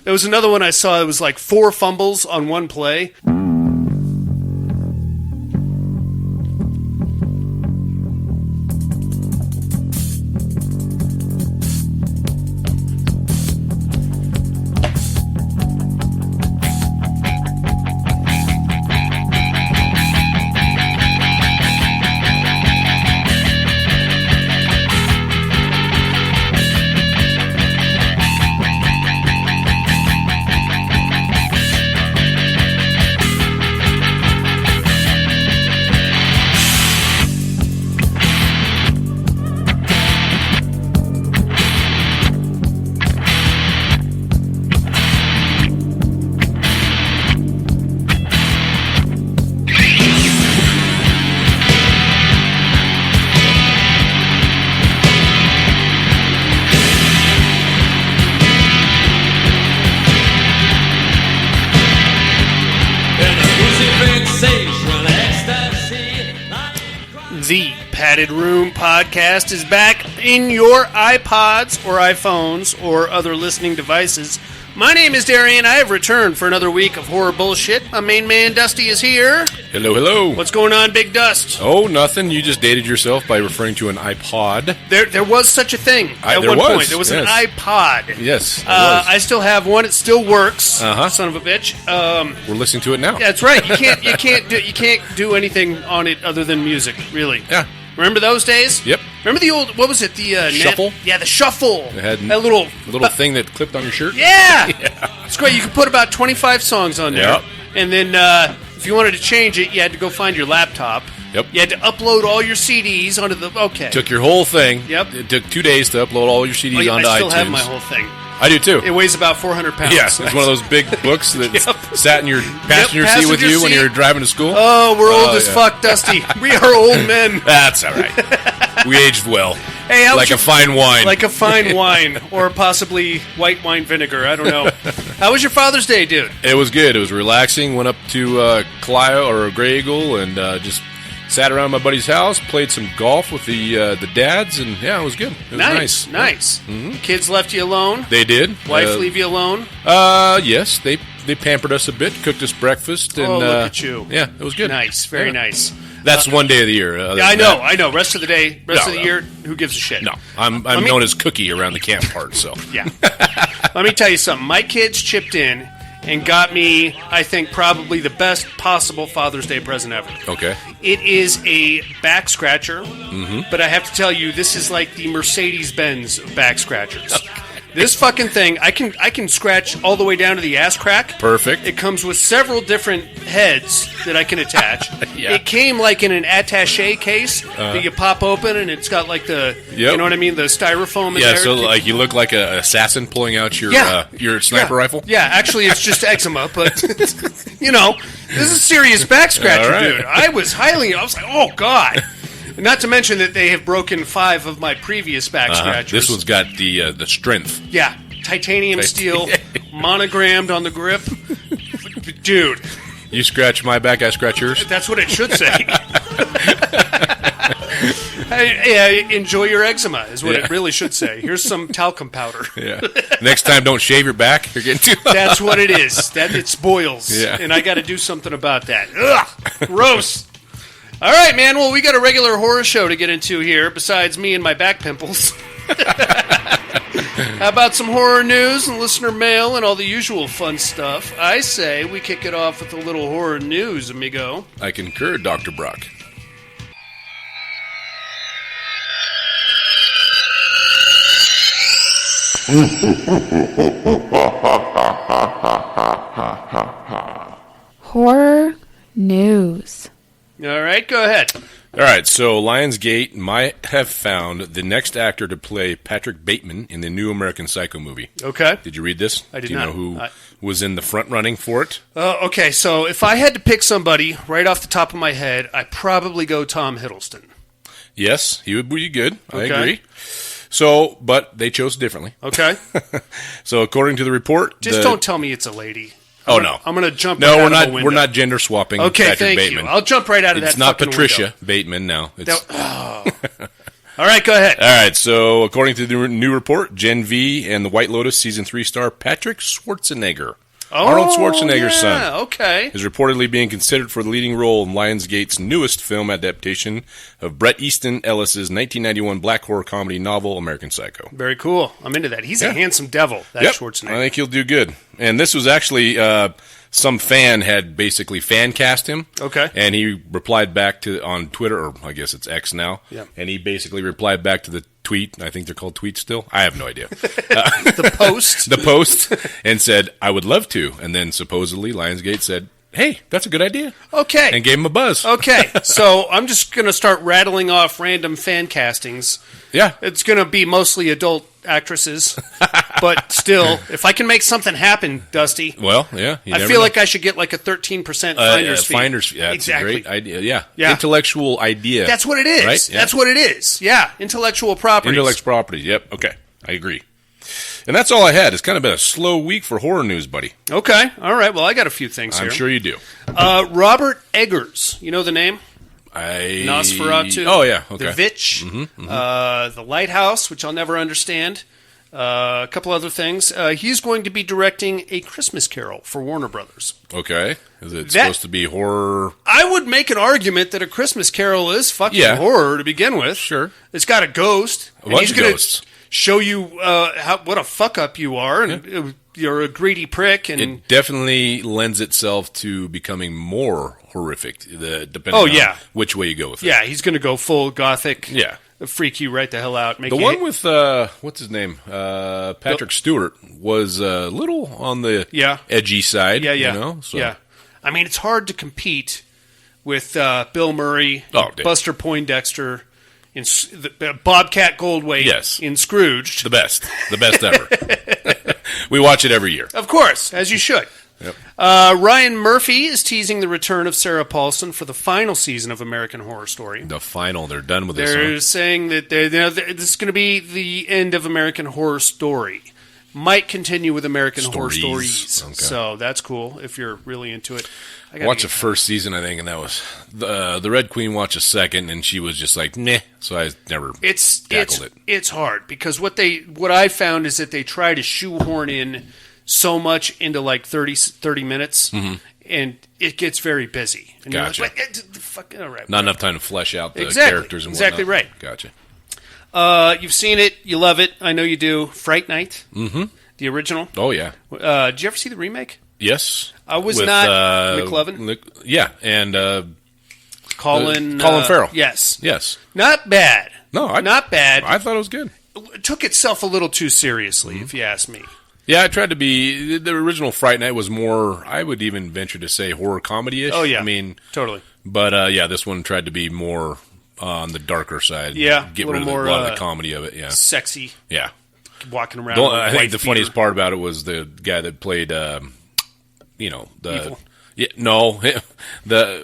There was another one I saw. It was like 4 fumbles on one play. The Padded Room Podcast is back in your iPods or iPhones or other listening devices. My name is Darian. I have returned for another week of horror bullshit. My main man, Dusty, is here. Hello, hello. What's going on, Big Dust? Oh, nothing. You just dated yourself by referring to an iPod. There was such a thing at one point. There was an iPod. Yes, I still have one. It still works. Son of a bitch. We're listening to it now. Yeah, that's right. You can't do anything on it other than music, really. Yeah. Remember those days? Yep. Remember the old, what was it? The Shuffle? Yeah, the Shuffle. It had that little thing that clipped on your shirt? Yeah! It's great. You could put about 25 songs on there. Yep. And then if you wanted to change it, you had to go find your laptop. Yep. You had to upload all your CDs onto the... Okay. Took your whole thing. Yep. It took 2 days to upload all your CDs onto iTunes. I still have my whole thing. I do too. It weighs about 400 pounds. Yeah, it's one of those big books that sat in your passenger seat with you when you were driving to school. Oh, we're old as fuck, Dusty. We are old men. That's all right. We aged well. Hey, like a fine wine. Like a fine wine, or possibly white wine vinegar. I don't know. How was your Father's Day, dude? It was good. It was relaxing. Went up to Clio or Grey Eagle and just sat around my buddy's house, played some golf with the dads, and yeah, it was good. It was nice. Mm-hmm. Kids left you alone? They did. Wife leave you alone? Yes, they pampered us a bit, cooked us breakfast, and look at you. Yeah, it was good. Nice, very nice. That's one day of the year. Yeah, I know. Rest of the day, of the year, who gives a shit? No, I'm known as Cookie around the camp part. So yeah. Let me tell you something. My kids chipped in and got me, I think, probably the best possible Father's Day present ever. Okay. It is a back scratcher, but I have to tell you, this is like the Mercedes-Benz of back scratchers. This fucking thing, I can scratch all the way down to the ass crack. Perfect. It comes with several different heads that I can attach. Yeah. It came like in an attaché case that you pop open, and it's got like the, you know what I mean, the styrofoam in there. Yeah, so like you look like an assassin pulling out your sniper rifle? Yeah, actually it's just eczema, but, you know, this is serious back scratcher, dude. I was like, oh, God. Not to mention that they have broken 5 of my previous back scratchers. This one's got the strength. Yeah, titanium steel, monogrammed on the grip. Dude. You scratch my back, I scratch yours? That's what it should say. Hey, enjoy your eczema is what it really should say. Here's some talcum powder. Yeah. Next time, don't shave your back. You're getting too... That's what it is. It spoils. Yeah. And I got to do something about that. Ugh, gross. All right, man. Well, we got a regular horror show to get into here, besides me and my back pimples. How about some horror news and listener mail and all the usual fun stuff? I say we kick it off with a little horror news, amigo. I concur, Dr. Brock. Horror news. All right, go ahead. All right, so Lionsgate might have found the next actor to play Patrick Bateman in the new American Psycho movie. Okay. Did you read this? I did not. not. Do you know who was in the front running for it? Okay, so if I had to pick somebody right off the top of my head, I'd probably go Tom Hiddleston. Yes, he would be good. Okay. I agree. So, but they chose differently. Okay. So, according to the report... Just don't tell me it's a lady. No. I'm going to jump No, right we're out not. of the window. We're not gender swapping. Okay, Patrick thank Bateman. you. I'll jump right out of that. It's not fucking Patricia window. Bateman now. It's... All All right, go ahead. All right, so according to the new report, Gen V and The White Lotus Season 3 star Patrick Schwarzenegger, Arnold Schwarzenegger's son, is reportedly being considered for the leading role in Lionsgate's newest film adaptation of Bret Easton Ellis's 1991 black horror comedy novel, American Psycho. Very cool. I'm into that. He's a handsome devil, that Schwarzenegger. I think he'll do good. And this was actually... some fan had basically fan cast him. Okay. And he replied back on Twitter, or I guess it's X now. Yeah. And he basically replied back to the tweet. I think they're called tweets still. I have no idea. The post. The post. And said, I would love to. And then supposedly Lionsgate said, hey, that's a good idea. Okay. And gave him a buzz. Okay. So I'm just going to start rattling off random fan castings. Yeah. It's going to be mostly adult actresses. But still, if I can make something happen, Dusty. Well, yeah. I feel like I should get like a 13% finder's fee. Finder's fee. Yeah, exactly. That's a great idea. Yeah. Intellectual idea. That's what it is. Right? Yeah. That's what it is. Yeah. Intellectual properties. Intellectual properties. Yep. Okay. I agree. And that's all I had. It's kind of been a slow week for horror news, buddy. Okay. All right. Well, I got a few things here. I'm sure you do. Robert Eggers. You know the name? Nosferatu. Oh, yeah. Okay. The Vitch. The Lighthouse, which I'll never understand. A couple other things. He's going to be directing A Christmas Carol for Warner Brothers. Okay. Is it supposed to be horror? I would make an argument that A Christmas Carol is fucking horror to begin with. Sure. It's got a ghost. A bunch of ghosts. Show you what a fuck up you are, and you're a greedy prick. And it definitely lends itself to becoming more horrific, depending on which way you go with it. Yeah, he's going to go full gothic. Yeah. Freak you right the hell out. The one with, what's his name? Patrick Stewart was a little on the edgy side. Yeah. You know, so. Yeah. I mean, it's hard to compete with Bill Murray, Buster Poindexter, in Bobcat Goldthwait in Scrooge. The best ever. We watch it every year. Of course, as you should. Yep. Ryan Murphy is teasing the return of Sarah Paulson for the final season of American Horror Story. They're done with this. They're saying that this is going to be the end of American Horror Story. Might continue with American Horror Stories. Okay. So that's cool if you're really into it. I watched the first season, I think, and that was the Red Queen watched a second, and she was just like, meh. So I never tackled it. It's hard because what I found is that they try to shoehorn in so much into like 30 minutes, and it gets very busy. And gotcha. You're like, all right, not enough time to flesh out the characters and whatnot. Exactly right. Gotcha. You've seen it. You love it. I know you do. Fright Night. Mm-hmm. The original. Oh, yeah. Did you ever see the remake? Yes. I was not McLovin. And Colin Farrell. Yes. Not bad. No, not bad. I thought it was good. It took itself a little too seriously, if you ask me. Yeah, I tried to be... The original Fright Night was more, I would even venture to say, horror comedy-ish. Oh, yeah. I mean... Totally. But, this one tried to be more on the darker side. Yeah. Get rid of a lot of the comedy of it, yeah. Sexy. Yeah. Walking around I think the funniest part about it was the guy that played, evil. Yeah, no,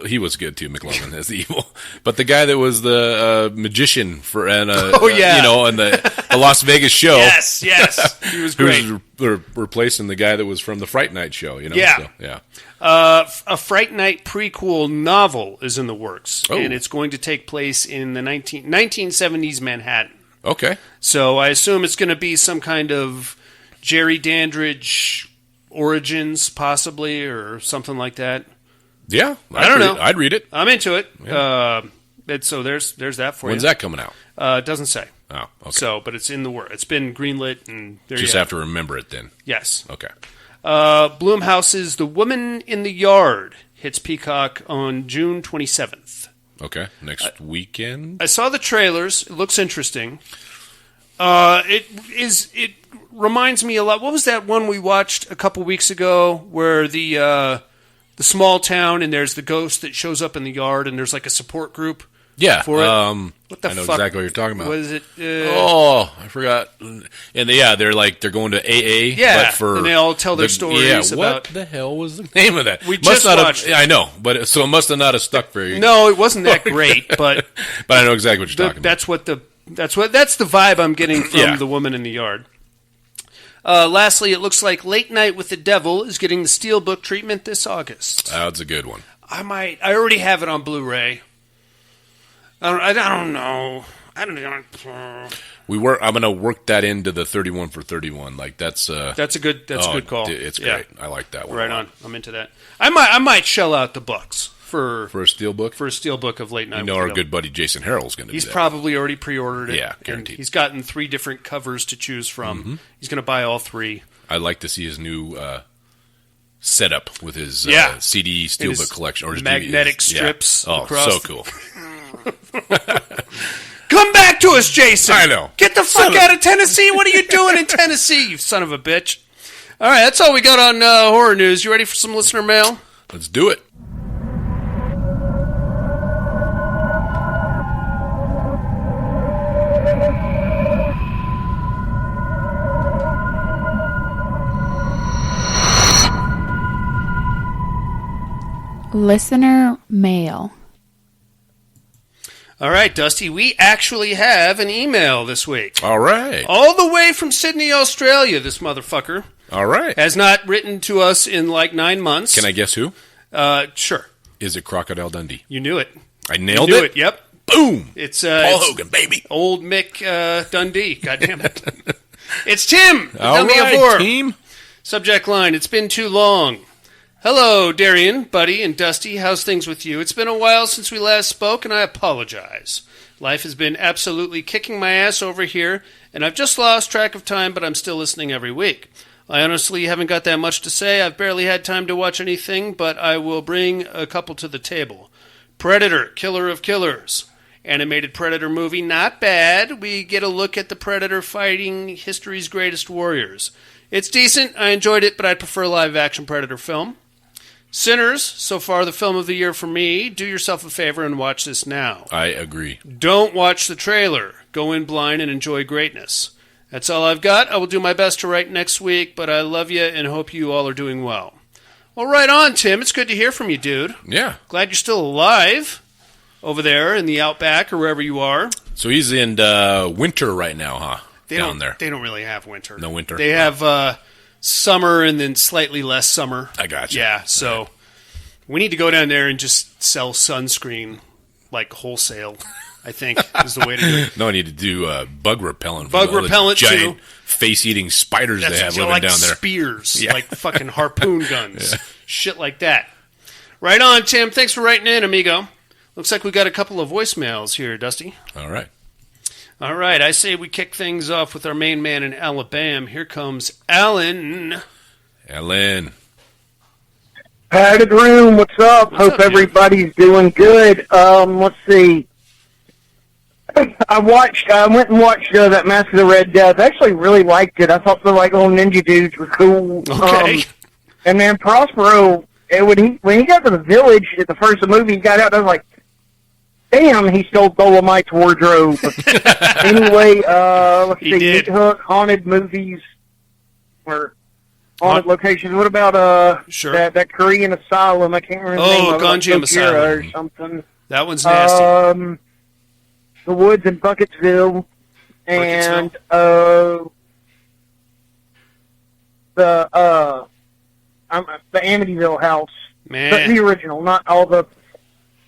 he was good too, McLovin, as the evil. But the guy that was the magician for in the Las Vegas show. Yes, he was great. Who was replacing the guy that was from the Fright Night show. You know, yeah. A Fright Night prequel novel is in the works, and it's going to take place in the 1970s Manhattan. Okay. So I assume it's going to be some kind of Jerry Dandridge origins, possibly, or something like that. Yeah. I don't know. I'd read it. I'm into it. Yeah. So there's that for you. When's that coming out? It doesn't say. Oh, okay. So, but it's in the work. It's been greenlit, and there just you have to remember it then. Yes. Okay. Blumhouse's The Woman in the Yard hits Peacock on June 27th. Okay, next weekend. I saw the trailers. It looks interesting. It reminds me a lot. What was that one we watched a couple weeks ago where the small town and there's the ghost that shows up in the yard and there's like a support group? Yeah. For it? What the I know fuck? exactly what you're talking about. What is it? I forgot. And they're going to AA. Yeah, but and they all tell their stories about... What the hell was the name of that? We just watched it. I know, but it must have not have stuck very... No, it wasn't that great, but... But I know exactly what you're talking about. That's the vibe I'm getting from The Woman in the Yard. Lastly, it looks like Late Night with the Devil is getting the Steelbook treatment this August. That's a good one. I already have it on Blu-ray. I don't know. I don't know. I'm going to work that into the 31 for 31. Like that's a good call. It's great. I like that one. Right on. I'm into that. I might shell out the books for a steel book. For a steel book of Late Night. You know, our good buddy Jason Harrell's going to. He's probably already pre-ordered it. Yeah, guaranteed. He's gotten 3 different covers to choose from. Mm-hmm. He's going to buy all 3. I'd like to see his new setup with his CD steelbook collection or his magnetic strips. Yeah. Oh, so cool. Come back to us, Jason. I know. Get the fuck out of Tennessee. What are you doing in Tennessee, you son of a bitch? All right, that's all we got on horror news. You ready for some listener mail? Let's do it. Listener mail. All right, Dusty, we actually have an email this week. All right. All the way from Sydney, Australia, this motherfucker. All right. Has not written to us in like 9 months. Can I guess who? Sure. Is it Crocodile Dundee? You knew it. I nailed it? Yep. Boom. It's Paul Hogan, baby. Old Mick Dundee. God damn it. It's Tim. All right, team. Subject line, it's been too long. Hello, Darian, Buddy, and Dusty. How's things with you? It's been a while since we last spoke, and I apologize. Life has been absolutely kicking my ass over here, and I've just lost track of time, but I'm still listening every week. I honestly haven't got that much to say. I've barely had time to watch anything, but I will bring a couple to the table. Predator, Killer of Killers. Animated Predator movie, not bad. We get a look at the Predator fighting history's greatest warriors. It's decent. I enjoyed it, but I'd prefer a live-action Predator film. Sinners, so far the film of the year for me. Do yourself a favor and watch this now. I agree. Don't watch the trailer. Go in blind and enjoy greatness. That's all I've got. I will do my best to write next week, but I love you and hope you all are doing well. Well, right on, Tim. It's good to hear from you, dude. Yeah. Glad you're still alive over there in the Outback or wherever you are. So he's in winter right now, huh? Down there. They don't really have winter. No winter? They have summer and then slightly less summer. I got you. Yeah, so we need to go down there and just sell sunscreen like wholesale, I think, is the way to do it. No, I need to do bug repellent. Bug repellent, giant too. face-eating spiders they have living like down there. Spears, like fucking harpoon guns. Yeah. Shit like that. Right on, Tim. Thanks for writing in, amigo. Looks like we got a couple of voicemails here, Dusty. All right. All right, I say we kick things off with our main man in Alabama. Here comes Alan. Alan. Padded Room, what's up? Hope everybody's doing good. Let's see. I went and watched that Mask of the Red Death. I actually really liked it. I thought the little ninja dudes were cool. Okay. And then Prospero, when he got to the village at the first of the movie, he got out and I was like, damn, he stole Dolomite's wardrobe. Anyway, let's see, Meat Hook, haunted movies, or haunted locations. What about that Korean asylum? I can't remember the name of it. Gonjiam Asylum. Or something. That one's nasty. The Woods in Bucketsville, and the Amityville House. Man. The original, not all the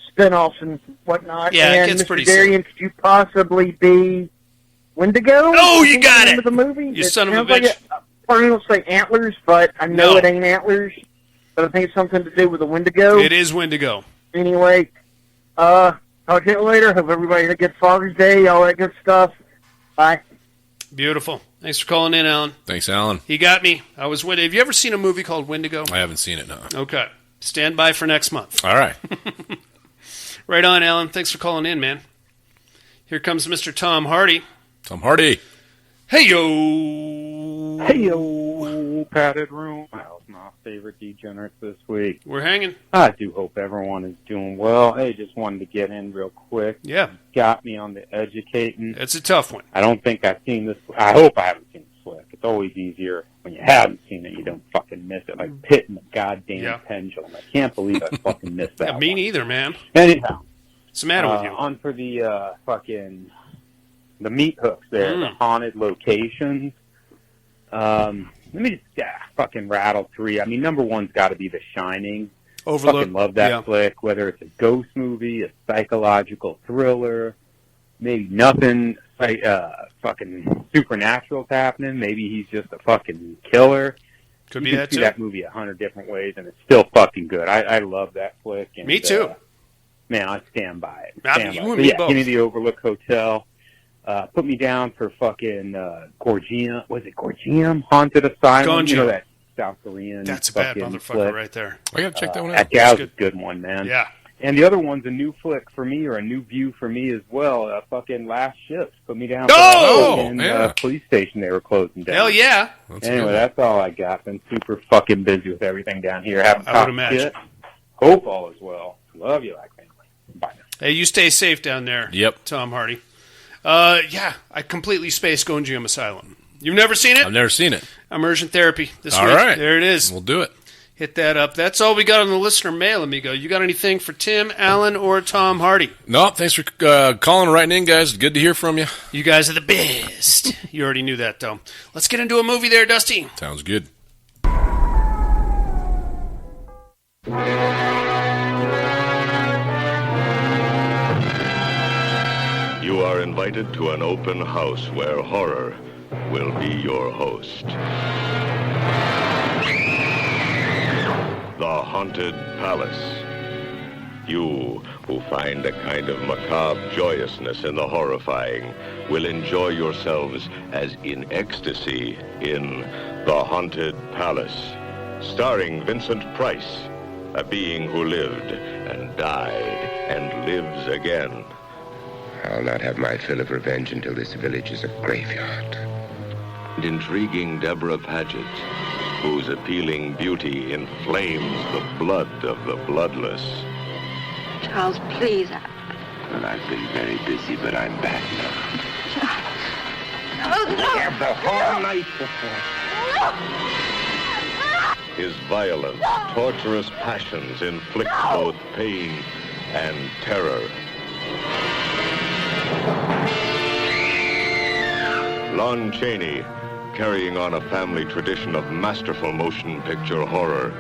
spin-offs and whatnot. Yeah, and it gets Mr. pretty Darian, could you possibly be Wendigo? Oh, you got it! The movie? You son of a bitch. Part of it will say Antlers, but I know it ain't Antlers. But I think it's something to do with the Wendigo. It is Wendigo. Anyway, talk to you later. Hope everybody had a good Father's Day, all that good stuff. Bye. Beautiful. Thanks for calling in, Alan. Thanks, Alan. He got me. I was Wendigo. Have you ever seen a movie called Wendigo? I haven't seen it, no. Okay. Stand by for next month. All right. Right on, Alan. Thanks for calling in, man. Here comes Mr. Tom Hardy. Tom Hardy. Hey-yo. Hey-yo. Padded Room. How's my favorite degenerates this week? We're hanging. I do hope everyone is doing well. Hey, just wanted to get in real quick. Yeah. Got me on the educating. It's a tough one. I don't think I've seen this. I hope I haven't seen this flick. It's always easier when you haven't seen it. You don't fucking miss it. Like pitting the goddamn pendulum. I can't believe I fucking missed that. Me neither, man. Anyhow. What's the matter with you? On for the the meat hooks there, the haunted locations. Let me just fucking rattle 3. I mean, number one's got to be The Shining. Overlook. Fucking love that flick, whether it's a ghost movie, a psychological thriller, maybe nothing like fucking supernatural's happening. Maybe he's just a fucking killer. Could you be can that see too. that movie 100 different ways, and it's still fucking good. I love that flick. And, me too. Man, I stand by it. You and me both. Give me the Overlook Hotel. Put me down for fucking Gorgium. Was it Gorgium? Haunted Asylum. Gonjiam. You know that South Korean. That's a bad motherfucker flick. right there. I gotta check that one out. That gal's a good one, man. Yeah. And the other one's a new flick for me, or a new view for me as well. Fucking Last Ships. Put me down for the police station they were closing down. Hell yeah. Anyway, that's all I got. Been super fucking busy with everything down here. Haven't I would imagine. shit. Hope all is well. Love you like family. Bye now. Hey, you stay safe down there. Yep. Tom Hardy. Yeah, I completely spaced Gonjiam Asylum. You've never seen it? I've never seen it. Immersion Therapy this all week. Right. There it is. We'll do it. Hit that up. That's all we got on the listener mail, amigo. You got anything for Tim, Alan, or Tom Hardy? No, thanks for calling and writing in, guys. Good to hear from you. You guys are the best. You already knew that, though. Let's get into a movie there, Dusty. Sounds good. You are invited to an open house where horror will be your host. The Haunted Palace. You, who find a kind of macabre joyousness in the horrifying, will enjoy yourselves as in ecstasy in The Haunted Palace. Starring Vincent Price, a being who lived and died and lives again. I'll not have my fill of revenge until this village is a graveyard. Intriguing Deborah Paget, whose appealing beauty inflames the blood of the bloodless. Charles, please. Well, I've been very busy, but I'm back now. Oh, no! I have the whole night before. His violent, torturous passions inflict both pain and terror. Lon Chaney, carrying on a family tradition of masterful motion picture horror,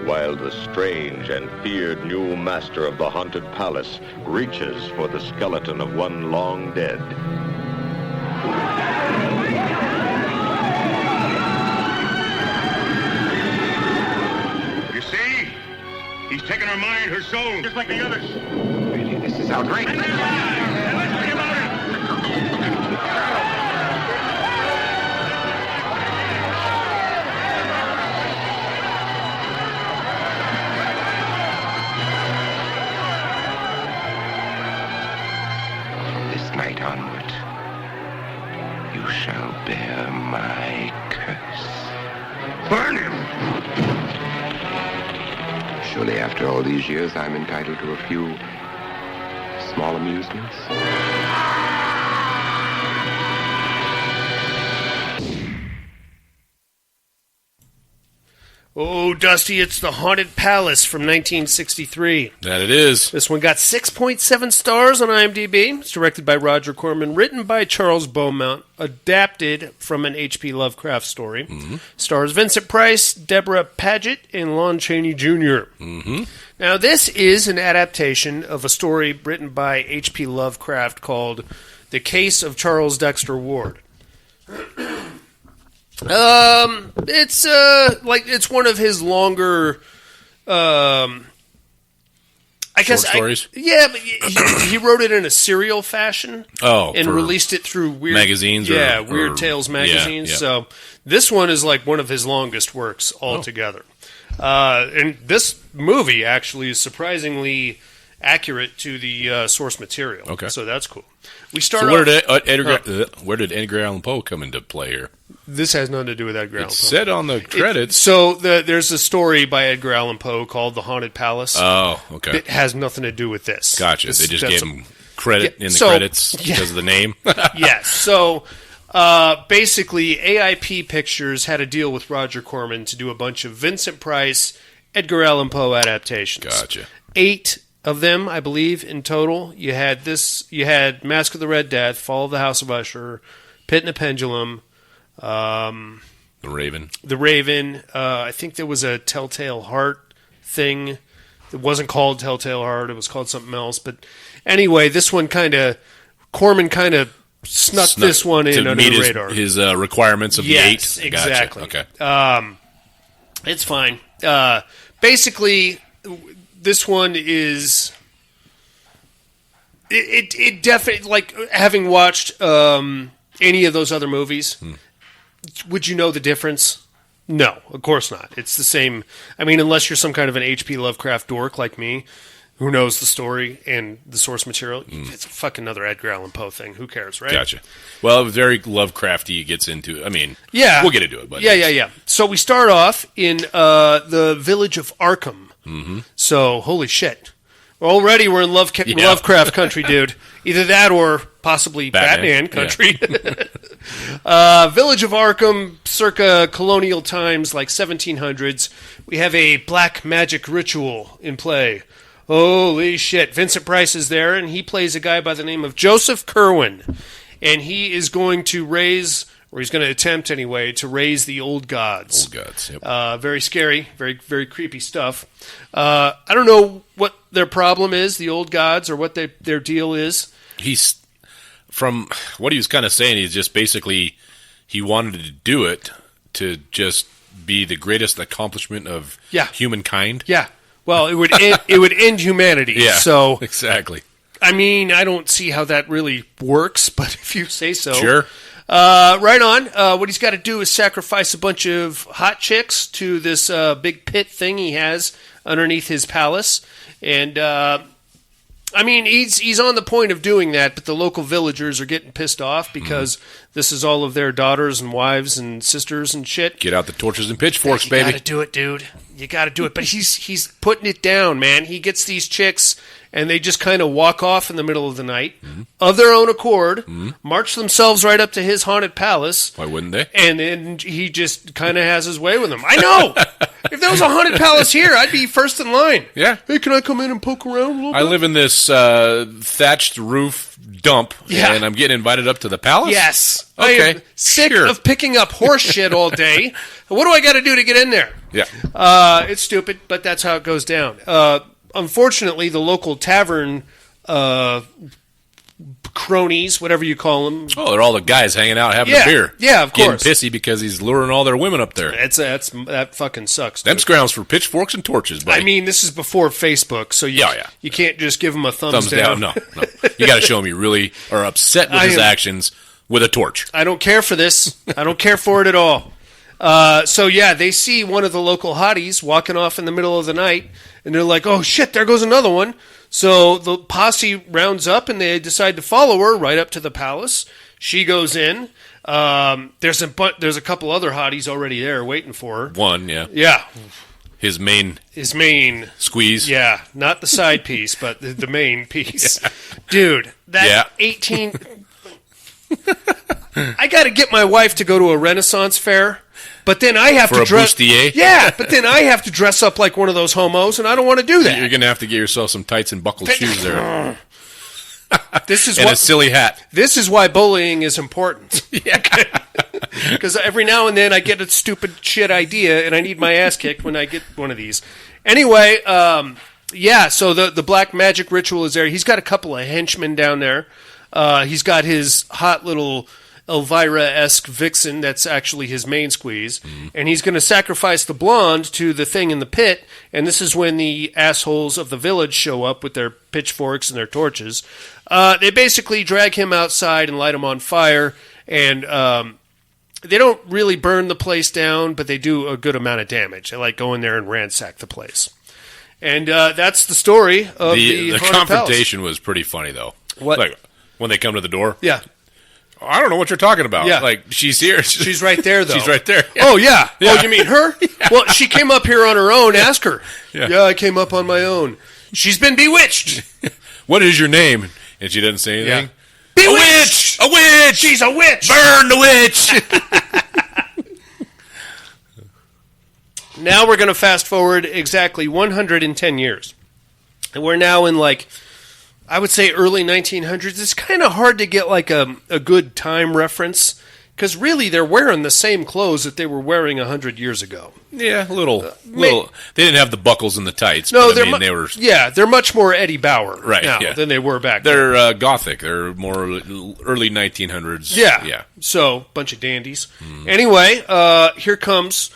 while the strange and feared new master of the Haunted Palace reaches for the skeleton of one long dead. You see? He's taken her mind, her soul, just like the others. Really, this is outrageous. Let's bring him out. Night onward, you shall bear my curse. Burn him! Surely after all these years, I'm entitled to a few small amusements. Oh, Dusty, it's The Haunted Palace from 1963. That it is. This one got 6.7 stars on IMDb. It's directed by Roger Corman, written by Charles Beaumont, adapted from an H.P. Lovecraft story. Mm-hmm. Stars Vincent Price, Deborah Paget, and Lon Chaney Jr. Mm-hmm. Now, this is an adaptation of a story written by H.P. Lovecraft called The Case of Charles Dexter Ward. It's one of his longer, I guess, stories. But he wrote it in a serial fashion. And released it through weird magazines. Weird Tales magazines. Yeah. So this one is like one of his longest works altogether. And this movie actually is surprisingly accurate to the source material. Okay, so that's cool. We start. So where did Edgar Allan Poe come into play here? This has nothing to do with Edgar Allan Poe. It said on the credits. There's a story by Edgar Allan Poe called The Haunted Palace. Oh, okay. It has nothing to do with this. Gotcha. They just gave him credit in the credits because of the name. Yes. So basically, AIP Pictures had a deal with Roger Corman to do a bunch of Vincent Price, Edgar Allan Poe adaptations. Gotcha. 8 of them, I believe, in total. You had Mask of the Red Death, Fall of the House of Usher, Pit and the Pendulum, The Raven. I think there was a Telltale Heart thing. It wasn't called Telltale Heart. It was called something else. But anyway, this one kind of Corman kind of snuck this one in under the radar. His requirements of the 8? Exactly. Gotcha. Okay. It's fine. Basically, this one is... It definitely... Like, having watched any of those other movies, would you know the difference? No, of course not. It's the same... I mean, unless you're some kind of an H.P. Lovecraft dork like me, who knows the story and the source material. It's a fucking another Edgar Allan Poe thing. Who cares, right? Gotcha. Well, it was very Lovecrafty gets into. I mean, yeah, we'll get into it. But yeah. So we start off in the village of Arkham. Mm-hmm. So holy shit, already we're in Lovecraft country, dude. Either that or possibly Batman country. Yeah. Village of Arkham, circa colonial times, like 1700s. We have a black magic ritual in play. Holy shit. Vincent Price is there, and he plays a guy by the name of Joseph Kerwin. And he is going to raise, or he's going to attempt anyway, to raise the old gods. Old gods, yep. Very scary, very, very creepy stuff. I don't know what their problem is, the old gods, or what their deal is. He's, from what he was kind of saying, he's just basically, he wanted to do it to just be the greatest accomplishment of humankind. Yeah. Well, it would end humanity. Yeah, so exactly. I mean, I don't see how that really works, but if you say so. Sure. Right on. What he's got to do is sacrifice a bunch of hot chicks to this big pit thing he has underneath his palace. And, I mean, he's on the point of doing that, but the local villagers are getting pissed off because this is all of their daughters and wives and sisters and shit. Get out the torches and pitchforks, baby. You got to do it, dude. You got to do it. But he's putting it down, man. He gets these chicks, and they just kind of walk off in the middle of the night of their own accord, march themselves right up to his haunted palace. Why wouldn't they? And then he just kind of has his way with them. I know! If there was a haunted palace here, I'd be first in line. Yeah. Hey, can I come in and poke around a little bit? I live in this thatched roof dump, and I'm getting invited up to the palace? Yes. Okay. I am sick of picking up horse shit all day. What do I got to do to get in there? Yeah. It's stupid, but that's how it goes down. Unfortunately, the local tavern cronies, whatever you call them. Oh, they're all the guys hanging out having a beer. Yeah, of course. Getting pissy because he's luring all their women up there. That fucking sucks. Them's grounds for pitchforks and torches, buddy. I mean, this is before Facebook, so you can't just give him a thumbs down. No. You got to show him you really are upset with his actions with a torch. I don't care for this. I don't care for it at all. So they see one of the local hotties walking off in the middle of the night, and they're like, oh shit, there goes another one. So the posse rounds up, and they decide to follow her right up to the palace. She goes in. There's a couple other hotties already there waiting for her. One, yeah. Yeah. His main squeeze. Yeah, not the side piece, but the main piece. Yeah. Dude, that 18... I got to get my wife to go to a Renaissance fair, but then I have to dress. Bustier? Yeah, but then I have to dress up like one of those homos, and I don't want to do that. You're going to have to get yourself some tights and buckled shoes there. This is and a silly hat. This is why bullying is important. Because every now and then I get a stupid shit idea, and I need my ass kicked when I get one of these. Anyway, so the black magic ritual is there. He's got a couple of henchmen down there. He's got his hot little Elvira-esque vixen that's actually his main squeeze, and he's going to sacrifice the blonde to the thing in the pit, and this is when the assholes of the village show up with their pitchforks and their torches. They basically drag him outside and light him on fire, and they don't really burn the place down, but they do a good amount of damage. They go in there and ransack the place. And that's the story of the confrontation palace. Was pretty funny, though. What? When they come to the door? Yeah. I don't know what you're talking about. Yeah. She's here. She's right there, though. She's right there. Yeah. Oh, yeah. Oh, you mean her? Yeah. Well, she came up here on her own. Ask her. Yeah, I came up on my own. She's been bewitched. What is your name? And she doesn't say anything. Yeah. Bewitched! A witch! She's a witch! Burn the witch! Now we're going to fast forward exactly 110 years. And we're now in I would say early 1900s. It's kind of hard to get a good time reference Because really, they're wearing the same clothes that they were wearing 100 years ago. Yeah, little. They didn't have the buckles and the tights. No, but, they were. Yeah, they're much more Eddie Bauer now than they were back then. They're Gothic. They're more early 1900s. Yeah. So, bunch of dandies. Anyway, here comes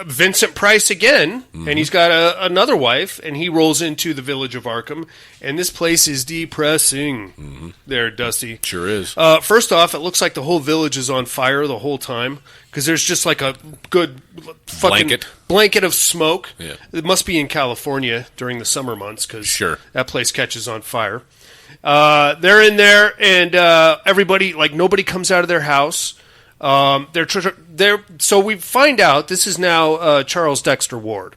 Vincent Price again, and he's got another wife, and he rolls into the village of Arkham, and this place is depressing. There, Dusty. Sure is. First off, it looks like the whole village is on fire the whole time, because there's just like a good fucking blanket of smoke. Yeah. It must be in California during the summer months, because that place catches on fire. They're in there, and everybody, like, nobody comes out of their house. So we find out this is now Charles Dexter Ward.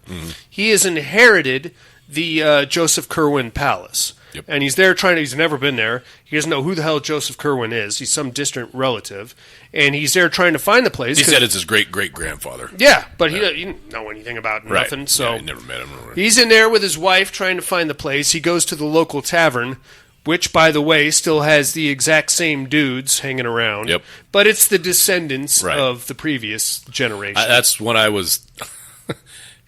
He has inherited the Joseph Kerwin Palace. Yep. And he's there he's never been there. He doesn't know who the hell Joseph Kerwin is. He's some distant relative. And he's there trying to find the place. He said it's his great-great-grandfather. Yeah, but he didn't know anything about nothing. So he never met him. He's in there with his wife trying to find the place. He goes to the local tavern, which, by the way, still has the exact same dudes hanging around. Yep. But it's the descendants of the previous generation. That's when I was...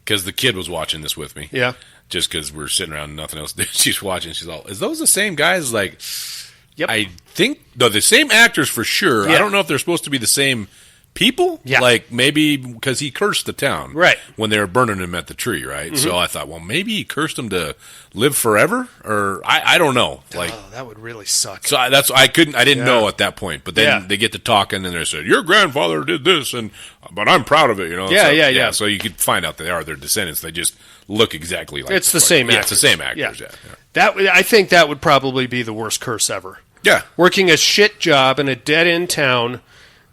Because the kid was watching this with me. Yeah. Just because we're sitting around and nothing else to do. She's watching. She's all, is those the same guys? Like, yep. I think... No, the same actors for sure. Yeah. I don't know if they're supposed to be the same people. Yeah. Like, maybe because he cursed the town. Right. When they were burning him at the tree, right? So I thought, well, maybe he cursed them to live forever? Or, I don't know. Like, that would really suck. So I didn't know at that point. But then they get to talking and they said, your grandfather did this, but I'm proud of it, you know? Yeah. So you could find out they are their descendants. They just look exactly like it's the same actors. Yeah, it's the same actors, I think that would probably be the worst curse ever. Yeah. Working a shit job in a dead-end town,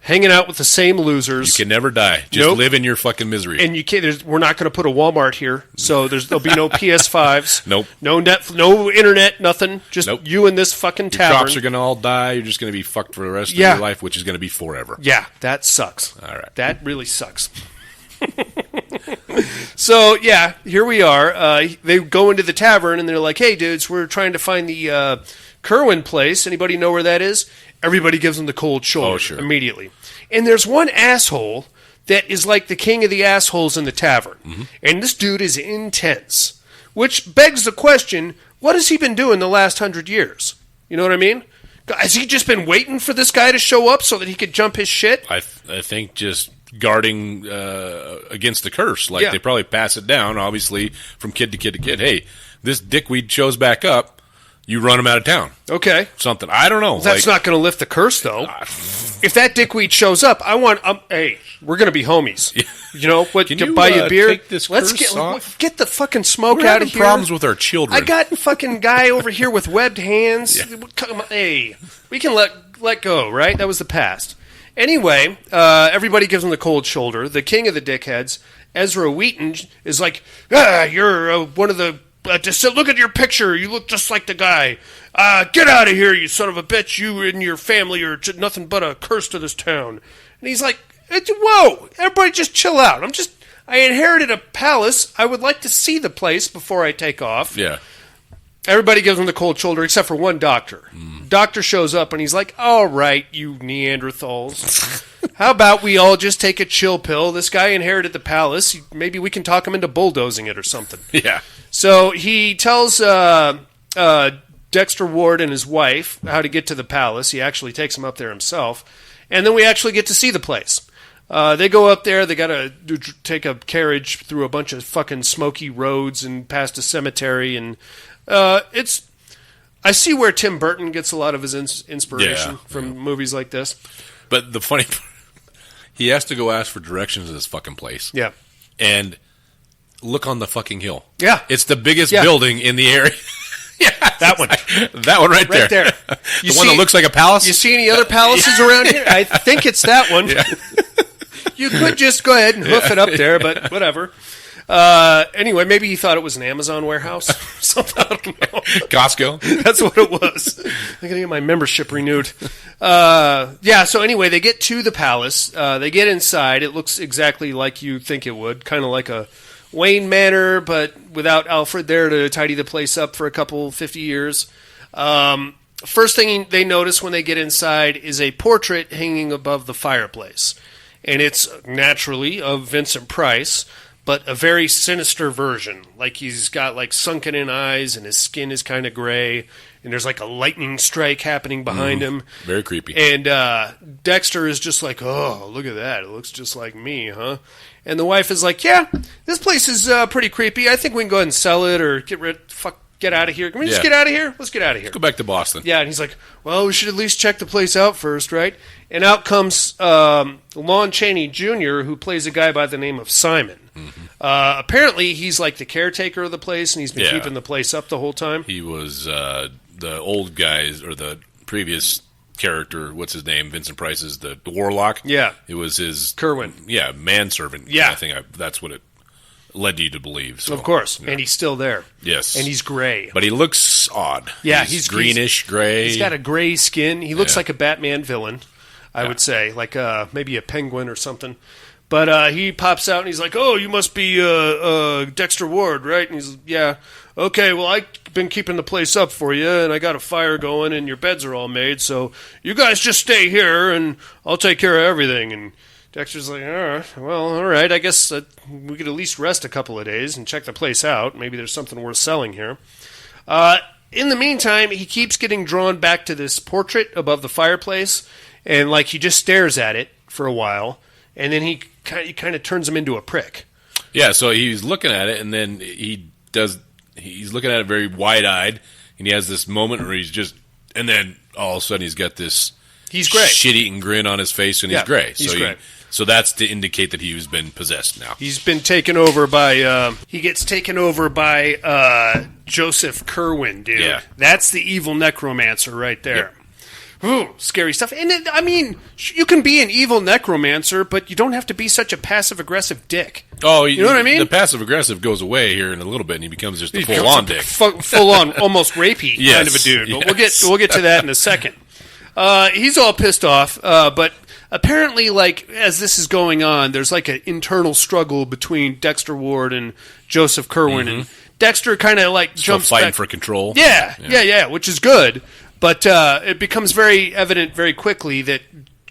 hanging out with the same losers. You can never die. Just live in your fucking misery. And you can't. We're not going to put a Walmart here, so there'll be no PS5s. Nope. No internet, nothing. Just you in this fucking tavern. Your crops are going to all die. You're just going to be fucked for the rest of your life, which is going to be forever. Yeah, that sucks. All right. That really sucks. So, here we are. They go into the tavern, and they're like, hey, dudes, we're trying to find the Kerwin place. Anybody know where that is? Everybody gives them the cold shoulder immediately. And there's one asshole that is like the king of the assholes in the tavern. And this dude is intense, which begs the question, what has he been doing the last 100 years? You know what I mean? Has he just been waiting for this guy to show up so that he could jump his shit? I think just guarding against the curse. Like, they probably pass it down, obviously, from kid to kid to kid. Hey, this dickweed shows back up. You run him out of town. Okay. Something. I don't know. That's not going to lift the curse, though. If that dickweed shows up, I want... hey, we're going to be homies. You know, what? Can you buy you a beer? Take this curse off? Get the fucking smoke We're out of here. Problems with our children. I got fucking guy over here with webbed hands. Hey, we can let go, right? That was the past. Anyway, everybody gives him the cold shoulder. The king of the dickheads, Ezra Wheaton, is like, you're one of the... just look at your picture. You look just like the guy. Get out of here, you son of a bitch. You and your family are nothing but a curse to this town. And he's like, whoa, everybody just chill out. I inherited a palace. I would like to see the place before I take off. Yeah. Everybody gives him the cold shoulder except for one doctor. Doctor shows up and he's like, all right, you Neanderthals. How about we all just take a chill pill? This guy inherited the palace. Maybe we can talk him into bulldozing it or something. Yeah. So he tells Dexter Ward and his wife how to get to the palace. He actually takes them up there himself. And then we actually get to see the place. They go up there. They got to take a carriage through a bunch of fucking smoky roads and past a cemetery. And I see where Tim Burton gets a lot of his inspiration from movies like this. But the funny part, he has to go ask for directions to this fucking place. Yeah. And look on the fucking hill. Yeah. It's the biggest building in the area. That one. That one right there. The one that looks like a palace? You see any other palaces around here? I think it's that one. Yeah. You could just go ahead and hoof it up there, but whatever. Anyway, maybe he thought it was an Amazon warehouse. Something, I don't know. Costco? That's what it was. I'm going to get my membership renewed. So anyway, they get to the palace. They get inside. It looks exactly like you think it would. Kind of like a Wayne Manor, but without Alfred there to tidy the place up for a couple 50 years. first thing they notice when they get inside is a portrait hanging above the fireplace. And it's naturally of Vincent Price, but a very sinister version. Like he's got like sunken in eyes and his skin is kind of gray. And there's like a lightning strike happening behind him. Very creepy. And Dexter is just like, oh, look at that. It looks just like me, huh? And the wife is like, yeah, this place is pretty creepy. I think we can go ahead and sell it or get out of here. Can we just get out of here? Let's get out of here. Let's go back to Boston. Yeah, and he's like, well, we should at least check the place out first, right? And out comes Lon Chaney Jr., who plays a guy by the name of Simon. Mm-hmm. Apparently, he's like the caretaker of the place, and he's been keeping the place up the whole time. He was the old guys, or the previous character, what's his name? Vincent Price's the warlock. Yeah. It was his... Kerwin. Yeah, manservant. Yeah. I think that's what it led you to believe. So, of course. yeah. And he's still there. Yes. And he's gray. But he looks odd. Yeah, he's greenish, gray. He's got a gray skin. He looks like a Batman villain, I would say. Like maybe a penguin or something. But he pops out and he's like, oh, you must be Dexter Ward, right? And he's yeah. Okay, well, I've been keeping the place up for you, and I got a fire going, and your beds are all made, so you guys just stay here, and I'll take care of everything. And Dexter's like, all right, I guess we could at least rest a couple of days and check the place out. Maybe there's something worth selling here. In the meantime, he keeps getting drawn back to this portrait above the fireplace, and like he just stares at it for a while, and then he kind of turns him into a prick. Yeah, so he's looking at it, and then he's looking at it very wide-eyed, and he has this moment where and then all of a sudden he's got this shit-eating grin on his face, and he's gray. He's gray. So that's to indicate that he's been possessed now. He's been taken over by, he gets taken over by Joseph Kerwin, dude. Yeah. That's the evil necromancer right there. Yep. Ooh, scary stuff. And you can be an evil necromancer, but you don't have to be such a passive-aggressive dick. Oh, you know what I mean? The passive-aggressive goes away here in a little bit, and he becomes just a full-on dick. Full-on, almost rapey kind of a dude. But we'll get to that in a second. He's all pissed off, but apparently, like, as this is going on, there's like an internal struggle between Dexter Ward and Joseph Kerwin, and Dexter kind of like jumps fighting back for control. Yeah, which is good. But it becomes very evident very quickly that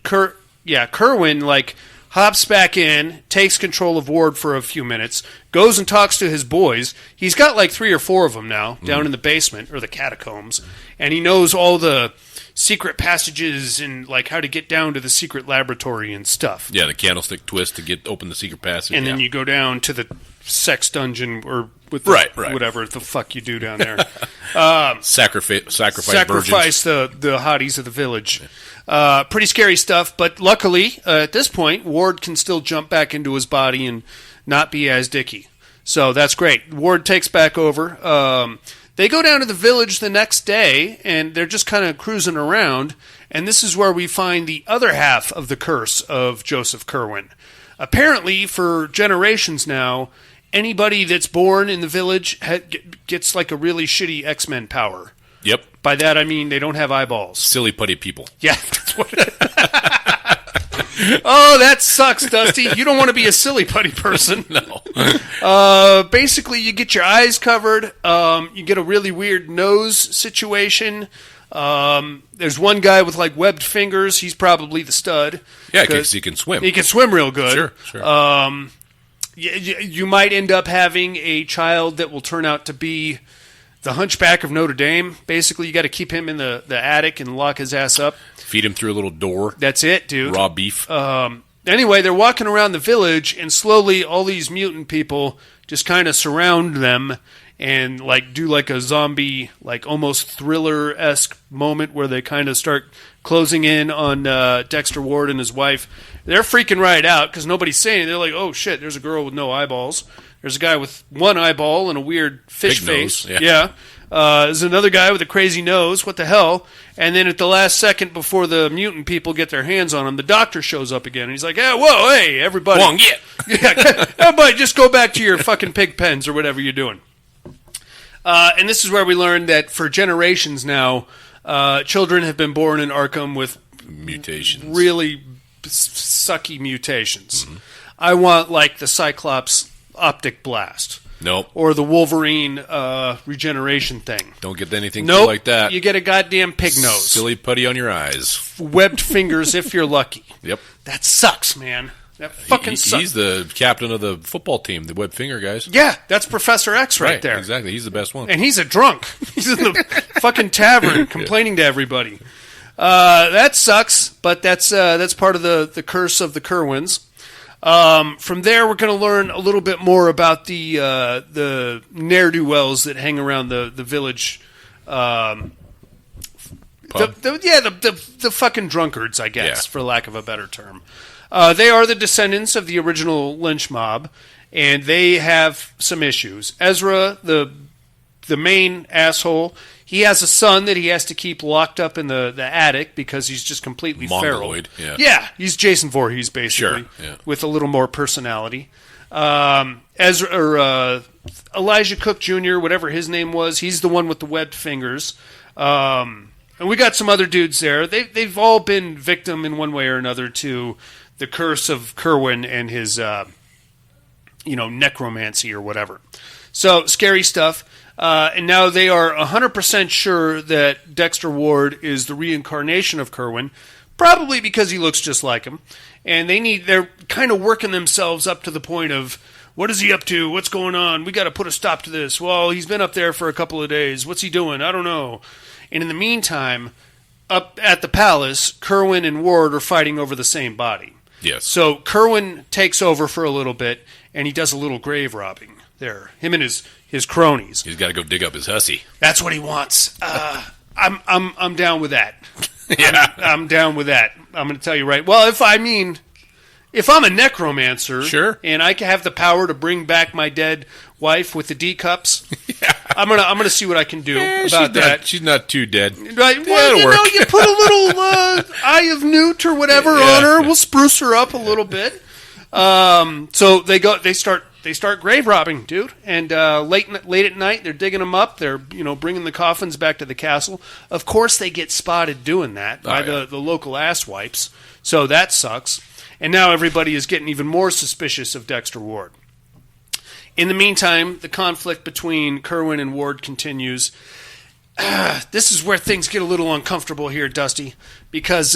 Kerwin like hops back in, takes control of Ward for a few minutes, goes and talks to his boys. He's got like 3 or 4 of them now down in the basement or the catacombs, and he knows all the secret passages and like how to get down to the secret laboratory and stuff. Yeah, the candlestick twist to open the secret passage. And then you go down to the sex dungeon or with whatever the fuck you do down there. Sacrifice the hotties of the village. Pretty scary stuff, but luckily at this point Ward can still jump back into his body and not be as dicky. So that's great. Ward takes back over. They go down to the village the next day, and they're just kind of cruising around, and this is where we find the other half of the curse of Joseph Kerwin. Apparently, for generations now, anybody that's born in the village gets like a really shitty X-Men power. Yep. By that I mean they don't have eyeballs. Silly putty people. Yeah, that's what it is. Oh, that sucks, Dusty. You don't want to be a silly putty person. No. Basically, you get your eyes covered. You get a really weird nose situation. There's one guy with like webbed fingers. He's probably the stud. Yeah, because he can swim. He can swim real good. Sure. You might end up having a child that will turn out to be the Hunchback of Notre Dame. Basically, you got to keep him in the attic and lock his ass up. Feed him through a little door. That's it, dude. Raw beef. Anyway, they're walking around the village, and slowly all these mutant people just kind of surround them and like do like a zombie, like almost thriller-esque moment where they kind of start closing in on Dexter Ward and his wife. They're freaking right out because nobody's saying it. They're like, oh shit, there's a girl with no eyeballs. There's a guy with one eyeball and a weird fish face. Yeah. There's another guy with a crazy nose. What the hell? And then at the last second before the mutant people get their hands on him, the doctor shows up again. And he's like, whoa, hey, everybody. Wrong, yeah, everybody just go back to your fucking pig pens or whatever you're doing. And this is where we learn that for generations now, children have been born in Arkham with mutations. Really sucky mutations. Mm-hmm. I want like the Cyclops optic blast. Nope. Or the Wolverine regeneration thing. Don't get anything like that. You get a goddamn pig nose. Silly putty on your eyes. Webbed fingers if you're lucky. Yep. That sucks, man. That fucking sucks. He's the captain of the football team, the webbed finger guys. Yeah, that's Professor X right there. Exactly. He's the best one. And he's a drunk. He's in the fucking tavern complaining to everybody. That sucks, but that's part of the curse of the Kerwins. From there, we're going to learn a little bit more about the ne'er-do-wells that hang around the village. The fucking drunkards, I guess, for lack of a better term. They are the descendants of the original lynch mob, and they have some issues. Ezra, the main asshole, he has a son that he has to keep locked up in the attic because he's just completely Mongoloid, feral. Yeah, he's Jason Voorhees, basically, with a little more personality. Elijah Cook Jr., whatever his name was, he's the one with the webbed fingers. And we got some other dudes there. They've all been victim in one way or another to the curse of Kerwin and his, necromancy or whatever. So, scary stuff. And now they are 100% sure that Dexter Ward is the reincarnation of Kerwin, probably because he looks just like him. And they're kind of working themselves up to the point of, what is he up to? What's going on? We got to put a stop to this. Well, he's been up there for a couple of days. What's he doing? I don't know. And in the meantime, up at the palace, Kerwin and Ward are fighting over the same body. Yes. So Kerwin takes over for a little bit, and he does a little grave robbing there. Him and his cronies. He's got to go dig up his hussy. That's what he wants. I'm down with that. Yeah, I'm down with that. I'm going to tell you right. Well, if I'm a necromancer, sure, and I have the power to bring back my dead wife with the D cups, I'm gonna see what I can do about that. She's not too dead. Right? Well, you put a little Eye of Newt or whatever on her. We'll spruce her up a little bit. So they start grave robbing, dude. And late at night, they're digging them up. They're bringing the coffins back to the castle. Of course, they get spotted doing that by the local asswipes. So that sucks. And now everybody is getting even more suspicious of Dexter Ward. In the meantime, the conflict between Kerwin and Ward continues. This is where things get a little uncomfortable here, Dusty, because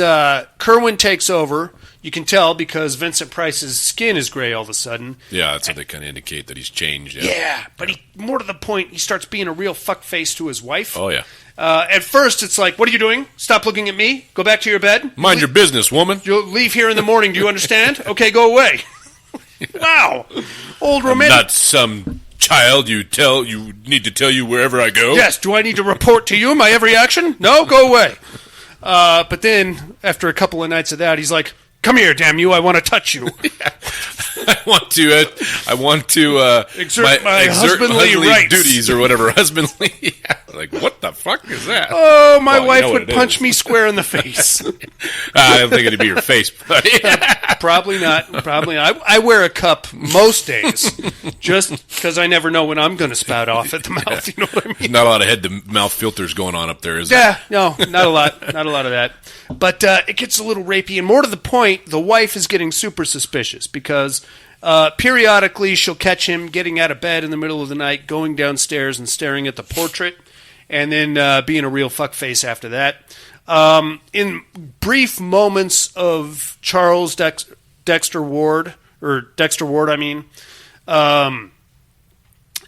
Kerwin takes over. You can tell because Vincent Price's skin is gray all of a sudden. Yeah, that's what they kind of indicate that he's changed. Yeah, but more to the point, he starts being a real fuckface to his wife. Oh, yeah. At first, it's like, what are you doing? Stop looking at me. Go back to your bed. Mind your business, woman. You'll leave here in the morning. Do you understand? Okay, go away. Wow. Old romantic. I'm not some child you need to tell you wherever I go. Yes. Do I need to report to you my every action? No, go away. But then, after a couple of nights of that, he's like, come here, damn you! I want to touch you. I want to exert my husbandly rights, duties, or whatever. Husbandly, like what the fuck is that? Oh, my wife would punch me square in the face. I don't think it'd be your face, buddy. Probably not. Probably not. I wear a cup most days, just because I never know when I'm going to spout off at the mouth. You know what I mean? There's not a lot of head-to-mouth filters going on up there, is there? Yeah, no, not a lot. Not a lot of that. But it gets a little rapey, and more to the point, the wife is getting super suspicious because periodically she'll catch him getting out of bed in the middle of the night, going downstairs and staring at the portrait, and then being a real fuckface after that. In brief moments of Charles Dexter Ward,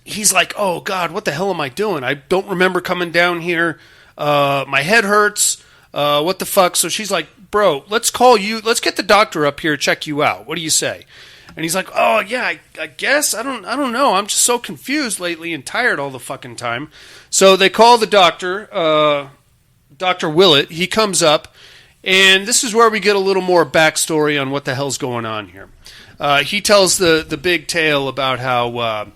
he's like, oh, God, what the hell am I doing? I don't remember coming down here. My head hurts. What the fuck? So she's like, bro, let's call you. Let's get the doctor up here, check you out. What do you say? And he's like, oh, yeah, I guess. I don't know. I'm just so confused lately and tired all the fucking time. So they call the doctor, Dr. Willett. He comes up, and this is where we get a little more backstory on what the hell's going on here. He tells the big tale about how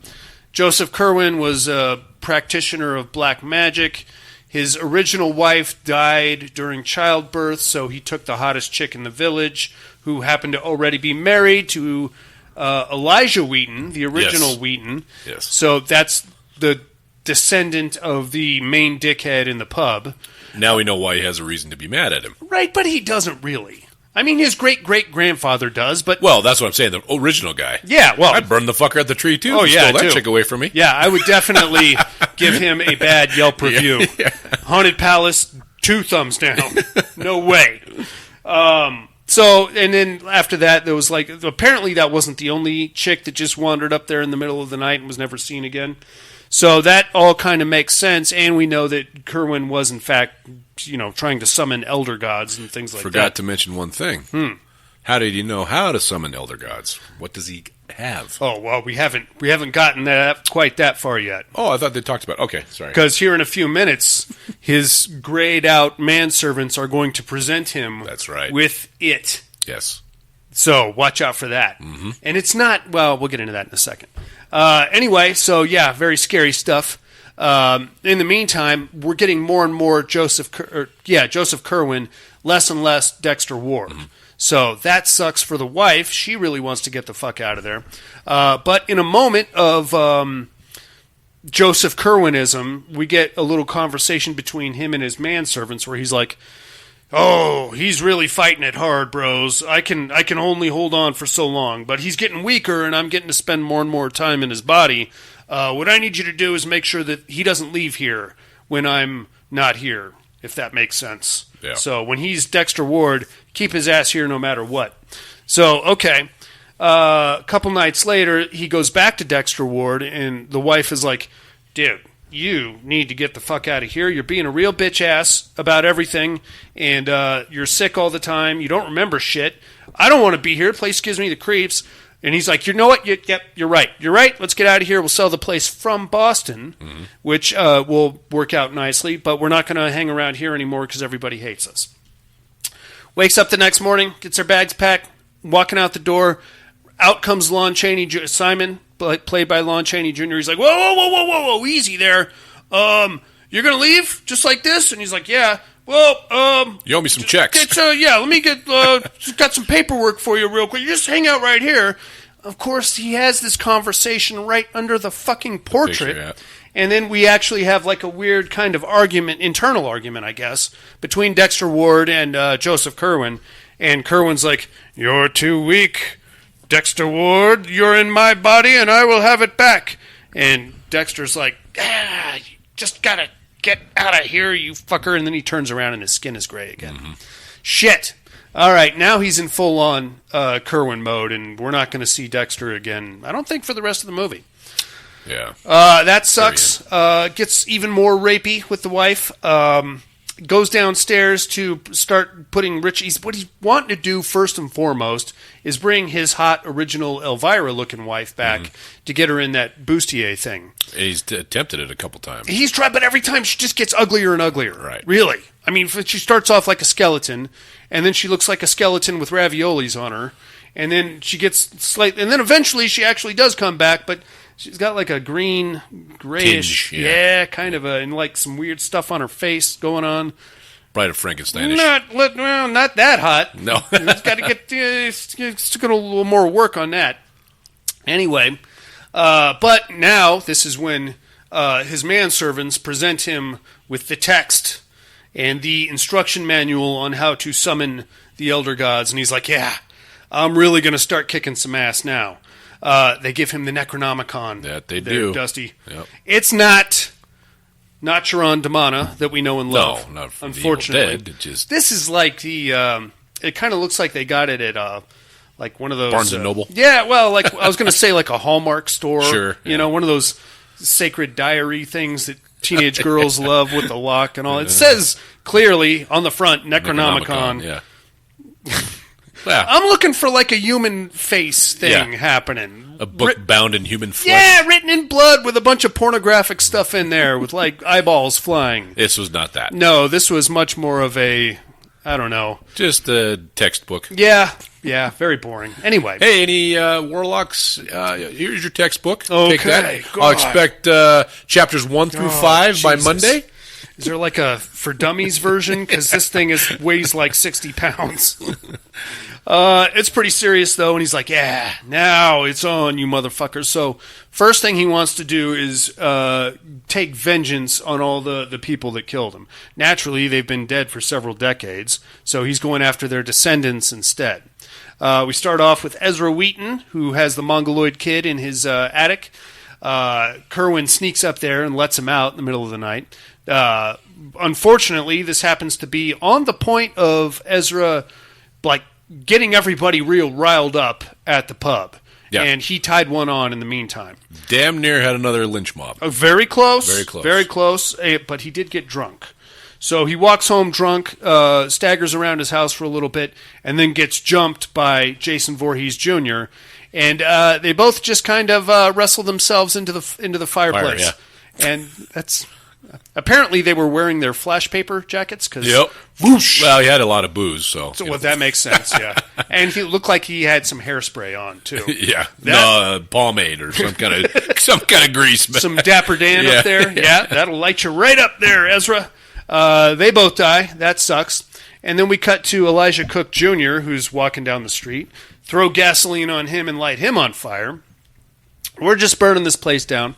Joseph Kerwin was a practitioner of black magic. His original wife died during childbirth, so he took the hottest chick in the village, who happened to already be married to Elijah Wheaton, the original Wheaton. Yes. So that's the descendant of the main dickhead in the pub. Now we know why he has a reason to be mad at him. Right, but he doesn't really. I mean, his great-great-grandfather does, but... Well, that's what I'm saying, the original guy. Yeah, well... I'd burn the fucker at the tree, too. Oh, yeah, stole that chick away from me. Yeah, I would definitely give him a bad Yelp review. Yeah. Haunted Palace, 2 thumbs down. No way. So, and then after that, there was like... Apparently, that wasn't the only chick that just wandered up there in the middle of the night and was never seen again. So that all kind of makes sense, and we know that Kerwin was, in fact, trying to summon elder gods and things like that. Forgot to mention one thing. How did he know how to summon elder gods? What does he have? Oh, well, we haven't gotten quite that far yet. Oh, I thought they talked about... Okay, sorry. Because here in a few minutes, his grayed-out manservants are going to present him That's right. with it. Yes. So watch out for that. Mm-hmm. And it's not... Well, we'll get into that in a second. Anyway, so yeah, very scary stuff. In the meantime, we're getting more and more Joseph Kerwin, less and less Dexter Ward. Mm-hmm. So that sucks for the wife. She really wants to get the fuck out of there. But in a moment of Joseph Kerwinism, we get a little conversation between him and his manservants where he's like, "Oh, he's really fighting it hard, bros. I can only hold on for so long, but he's getting weaker, and I'm getting to spend more and more time in his body. What I need you to do is make sure that he doesn't leave here when I'm not here, if that makes sense. Yeah. So when he's Dexter Ward, keep his ass here no matter what." So, okay. A couple nights later, he goes back to Dexter Ward, and the wife is like, "Dude, you need to get the fuck out of here. You're being a real bitch ass about everything, and you're sick all the time. You don't remember shit. I don't want to be here. The place gives me the creeps." And he's like, "You know what? Yep, you're right. You're right. Let's get out of here. We'll sell the place from Boston, which will work out nicely, but we're not going to hang around here anymore because everybody hates us." Wakes up the next morning, gets her bags packed, walking out the door. Out comes Lon Chaney, Simon, played by Lon Chaney Jr. He's like, whoa, easy there. You're going to leave just like this? And he's like, "Yeah. Well, you owe me some checks." Let me get, got some paperwork for you real quick. You just hang out right here. Of course, he has this conversation right under the fucking portrait. Picture, yeah. And then we actually have like a weird kind of argument, internal argument, I guess, between Dexter Ward and Joseph Kerwin. And Kerwin's like, "You're too weak, Dexter Ward. You're in my body and I will have it back." And Dexter's like, "You just gotta get out of here, you fucker." And then he turns around and his skin is gray again. Mm-hmm. Shit. All right, now he's in full-on Kerwin mode, and we're not going to see Dexter again, I don't think, for the rest of the movie. Yeah. That sucks. Gets even more rapey with the wife. Goes downstairs to start putting Richie's... What he's wanting to do, first and foremost, is bring his hot, original Elvira-looking wife back to get her in that bustier thing. He's attempted it a couple times. He's tried, but every time she just gets uglier and uglier. Right. Really. I mean, she starts off like a skeleton, and then she looks like a skeleton with raviolis on her, and then she gets slightly... And then eventually she actually does come back, but... She's got like a green, grayish, tinge, yeah, kind of and like some weird stuff on her face going on. Bride of Frankensteinish. Not that hot. No, it's got to get. It's got a little more work on that. Anyway, but now this is when his manservants present him with the text and the instruction manual on how to summon the elder gods, and he's like, "Yeah, I'm really going to start kicking some ass now." They give him the Necronomicon. That they do. Dusty. Yep. It's not Charon Damana that we know and love. No, not from unfortunately. The Evil Dead. This is like the... it kind of looks like they got it at like one of those... Barnes & Noble? Yeah, well, like I was going to say like a Hallmark store. Sure. You know, one of those sacred diary things that teenage girls love with the lock and all. It says clearly on the front, Necronomicon. Yeah. Yeah. I'm looking for like a human face thing happening. A book bound in human flesh. Yeah, written in blood with a bunch of pornographic stuff in there with like eyeballs flying. This was not that. No, this was much more of a, I don't know. Just a textbook. Yeah, very boring. Anyway. Hey, any warlocks? Here's your textbook. Okay. Take that. I'll expect chapters 1 through 5 by Monday. Is there like a for dummies version? Because this thing weighs like 60 pounds. It's pretty serious, though, and he's like, yeah, now it's on, you motherfuckers. So first thing he wants to do is take vengeance on all the people that killed him. Naturally, they've been dead for several decades, so he's going after their descendants instead. We start off with Ezra Wheaton, who has the Mongoloid kid in his attic. Kerwin sneaks up there and lets him out in the middle of the night. Unfortunately, this happens to be on the point of Ezra, like, getting everybody real riled up at the pub. Yeah. And he tied one on in the meantime. Damn near had another lynch mob. Very close. Very close. Very close, but he did get drunk. So he walks home drunk, staggers around his house for a little bit, and then gets jumped by Jason Voorhees Jr., and they both just kind of wrestle themselves into the fireplace. Fire, yeah. And that's... Apparently, they were wearing their flash paper jackets. Cause yep. Whoosh. Well, he had a lot of booze, so well, that makes sense. Yeah, and he looked like he had some hairspray on too. Yeah, pomade or some kind of grease. Some Dapper Dan up there. Yeah, that'll light you right up there, Ezra. They both die. That sucks. And then we cut to Elijah Cook Jr., who's walking down the street. Throw gasoline on him and light him on fire. We're just burning this place down.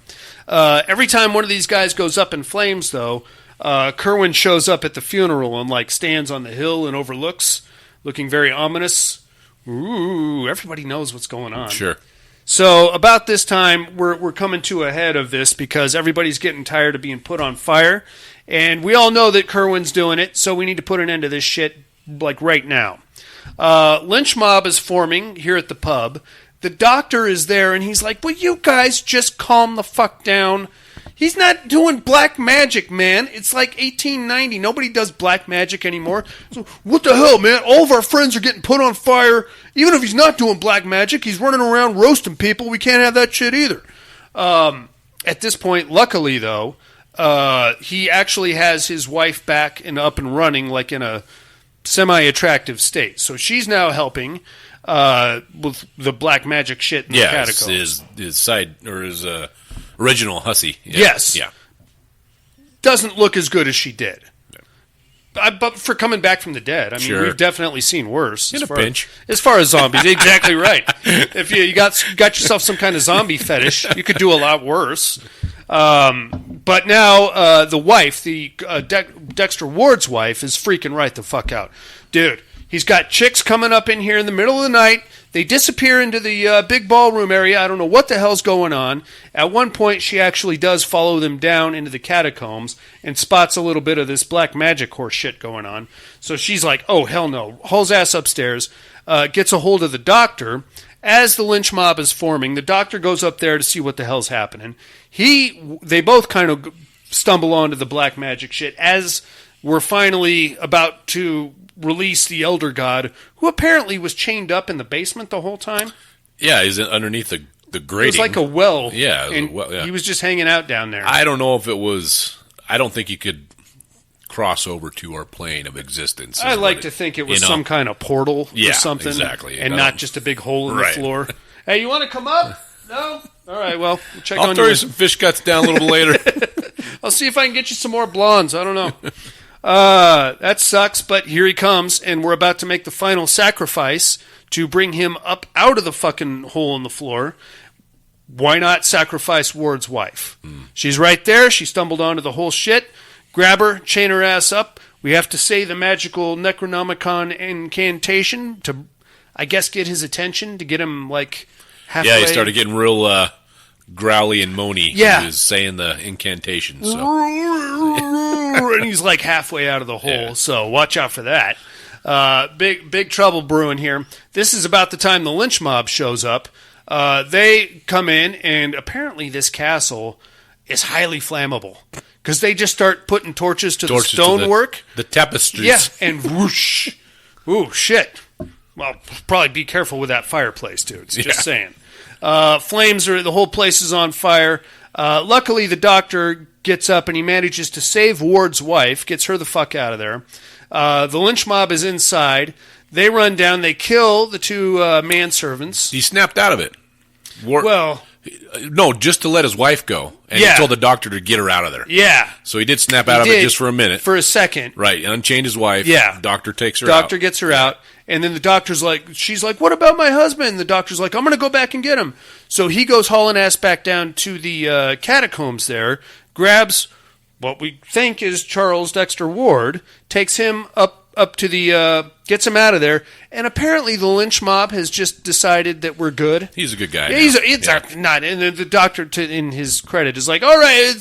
Every time one of these guys goes up in flames, though, Kerwin shows up at the funeral and like stands on the hill and overlooks, looking very ominous. Ooh, everybody knows what's going on. Sure. So about this time, we're coming to a head of this because everybody's getting tired of being put on fire, and we all know that Kerwin's doing it, so we need to put an end to this shit like right now. Lynch mob is forming here at the pub. The doctor is there, and he's like, will you guys just calm the fuck down? He's not doing black magic, man. It's like 1890. Nobody does black magic anymore. So, what the hell, man? All of our friends are getting put on fire. Even if he's not doing black magic, he's running around roasting people. We can't have that shit either. At this point, luckily, though, he actually has his wife back and up and running, like in a semi-attractive state. So she's now helping with the black magic shit in the catacombs. His side or his original hussy. Yeah. Yes. Yeah. Doesn't look as good as she did. But for coming back from the dead, I mean, we've definitely seen worse. In a pinch. As far as zombies, exactly right. If you got yourself some kind of zombie fetish, you could do a lot worse. But now the wife, Dexter Ward's wife, is freaking right the fuck out. Dude, he's got chicks coming up in here in the middle of the night. They disappear into the big ballroom area. I don't know what the hell's going on. At one point, she actually does follow them down into the catacombs and spots a little bit of this black magic horse shit going on. So she's like, oh, hell no. Hauls ass upstairs, gets a hold of the doctor. As the lynch mob is forming, the doctor goes up there to see what the hell's happening. They both kind of stumble onto the black magic shit as we're finally about to release the Elder God, who apparently was chained up in the basement the whole time. Yeah, he's underneath the grating. It was like a well. Yeah, and he was just hanging out down there. I don't know if it was... I don't think you could cross over to our plane of existence. I like to think it was some kind of portal or something. Exactly. And not just a big hole in the floor. Hey, you want to come up? No? All right, well, we'll check I'll on throw you some fish guts down a little later. I'll see if I can get you some more blondes. I don't know. That sucks, but here he comes, and we're about to make the final sacrifice to bring him up out of the fucking hole in the floor. Why not sacrifice Ward's wife? She's right there. She stumbled onto the whole shit. Grab her, chain her ass up. We have to say the magical Necronomicon incantation to, I guess, get his attention, to get him, like, halfway. Yeah, he started getting real growly and moany. Yeah. He was saying the incantation. So. And he's like halfway out of the hole, so watch out for that. Big trouble brewing here. This is about the time the lynch mob shows up. They come in, and apparently this castle is highly flammable because they just start putting torches to the stonework. The tapestries. Yeah, and whoosh. Ooh, shit. Well, probably be careful with that fireplace, dudes. Just saying. The whole place is on fire. Luckily, the doctor gets up and he manages to save Ward's wife, gets her the fuck out of there. The lynch mob is inside. They run down. They kill the two manservants. He snapped out of it. No, just to let his wife go. And he told the doctor to get her out of there. Yeah. So he did snap out of it just for a minute. For a second. Right. Unchained his wife. Yeah. Doctor takes her out. Doctor gets her out. And then the doctor's like, she's like, what about my husband? And the doctor's like, I'm going to go back and get him. So he goes hauling ass back down to the catacombs there, grabs what we think is Charles Dexter Ward, takes him up to the, gets him out of there, and apparently the lynch mob has just decided that we're good. He's a good guy. Yeah, not, and the doctor, in his credit, is like, all right,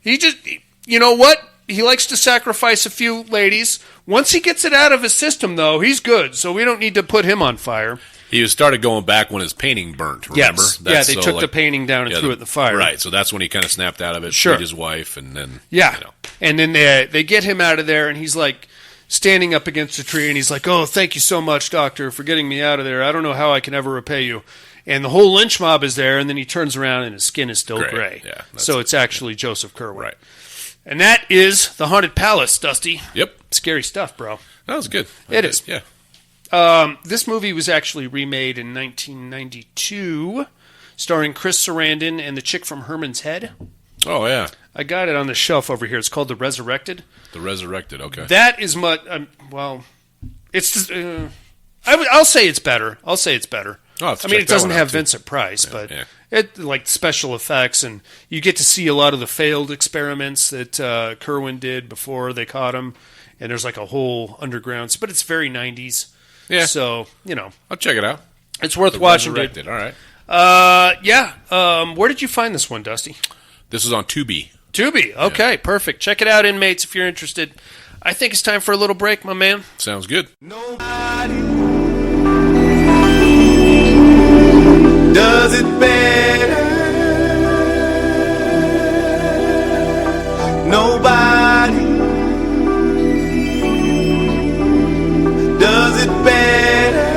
he just, you know what? He likes to sacrifice a few ladies. Once he gets it out of his system, though, he's good, so we don't need to put him on fire. He started going back when his painting burnt, remember? Yes. They took the painting down and threw it in the fire. Right, so that's when he kind of snapped out of it, sure. freed his wife, and then... Yeah, and then they get him out of there, and he's like standing up against a tree, and he's like, oh, thank you so much, doctor, for getting me out of there. I don't know how I can ever repay you. And the whole lynch mob is there, and then he turns around, and his skin is still gray. Yeah, so it's actually Joseph Kerwin. Right. And that is The Haunted Palace, Dusty. Yep. Scary stuff, bro. That was good. It is. Yeah. This movie was actually remade in 1992, starring Chris Sarandon and the chick from Herman's Head. Oh, yeah. I got it on the shelf over here. It's called The Resurrected. The Resurrected, okay. That is much... well, it's... I'll say it's better. Oh, I mean, it doesn't have Vincent Price, but it like special effects, and you get to see a lot of the failed experiments that Kerwin did before they caught him, and there's like a whole underground... But it's very 90s. Yeah. So, you know. I'll check it out. It's worth watching, dude. All right. Yeah. Where did you find this one, Dusty? This is on Tubi. Tubi. Okay, perfect. Check it out, inmates, if you're interested. I think it's time for a little break, my man. Sounds good. Nobody does it better. Nobody does it better.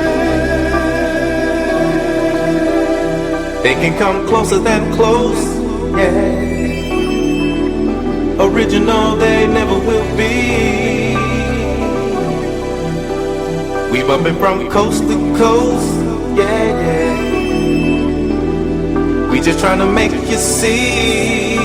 They can come closer than close, yeah. Original they never will be. We bumpin' from coast to coast, yeah, yeah. We just tryna make you see.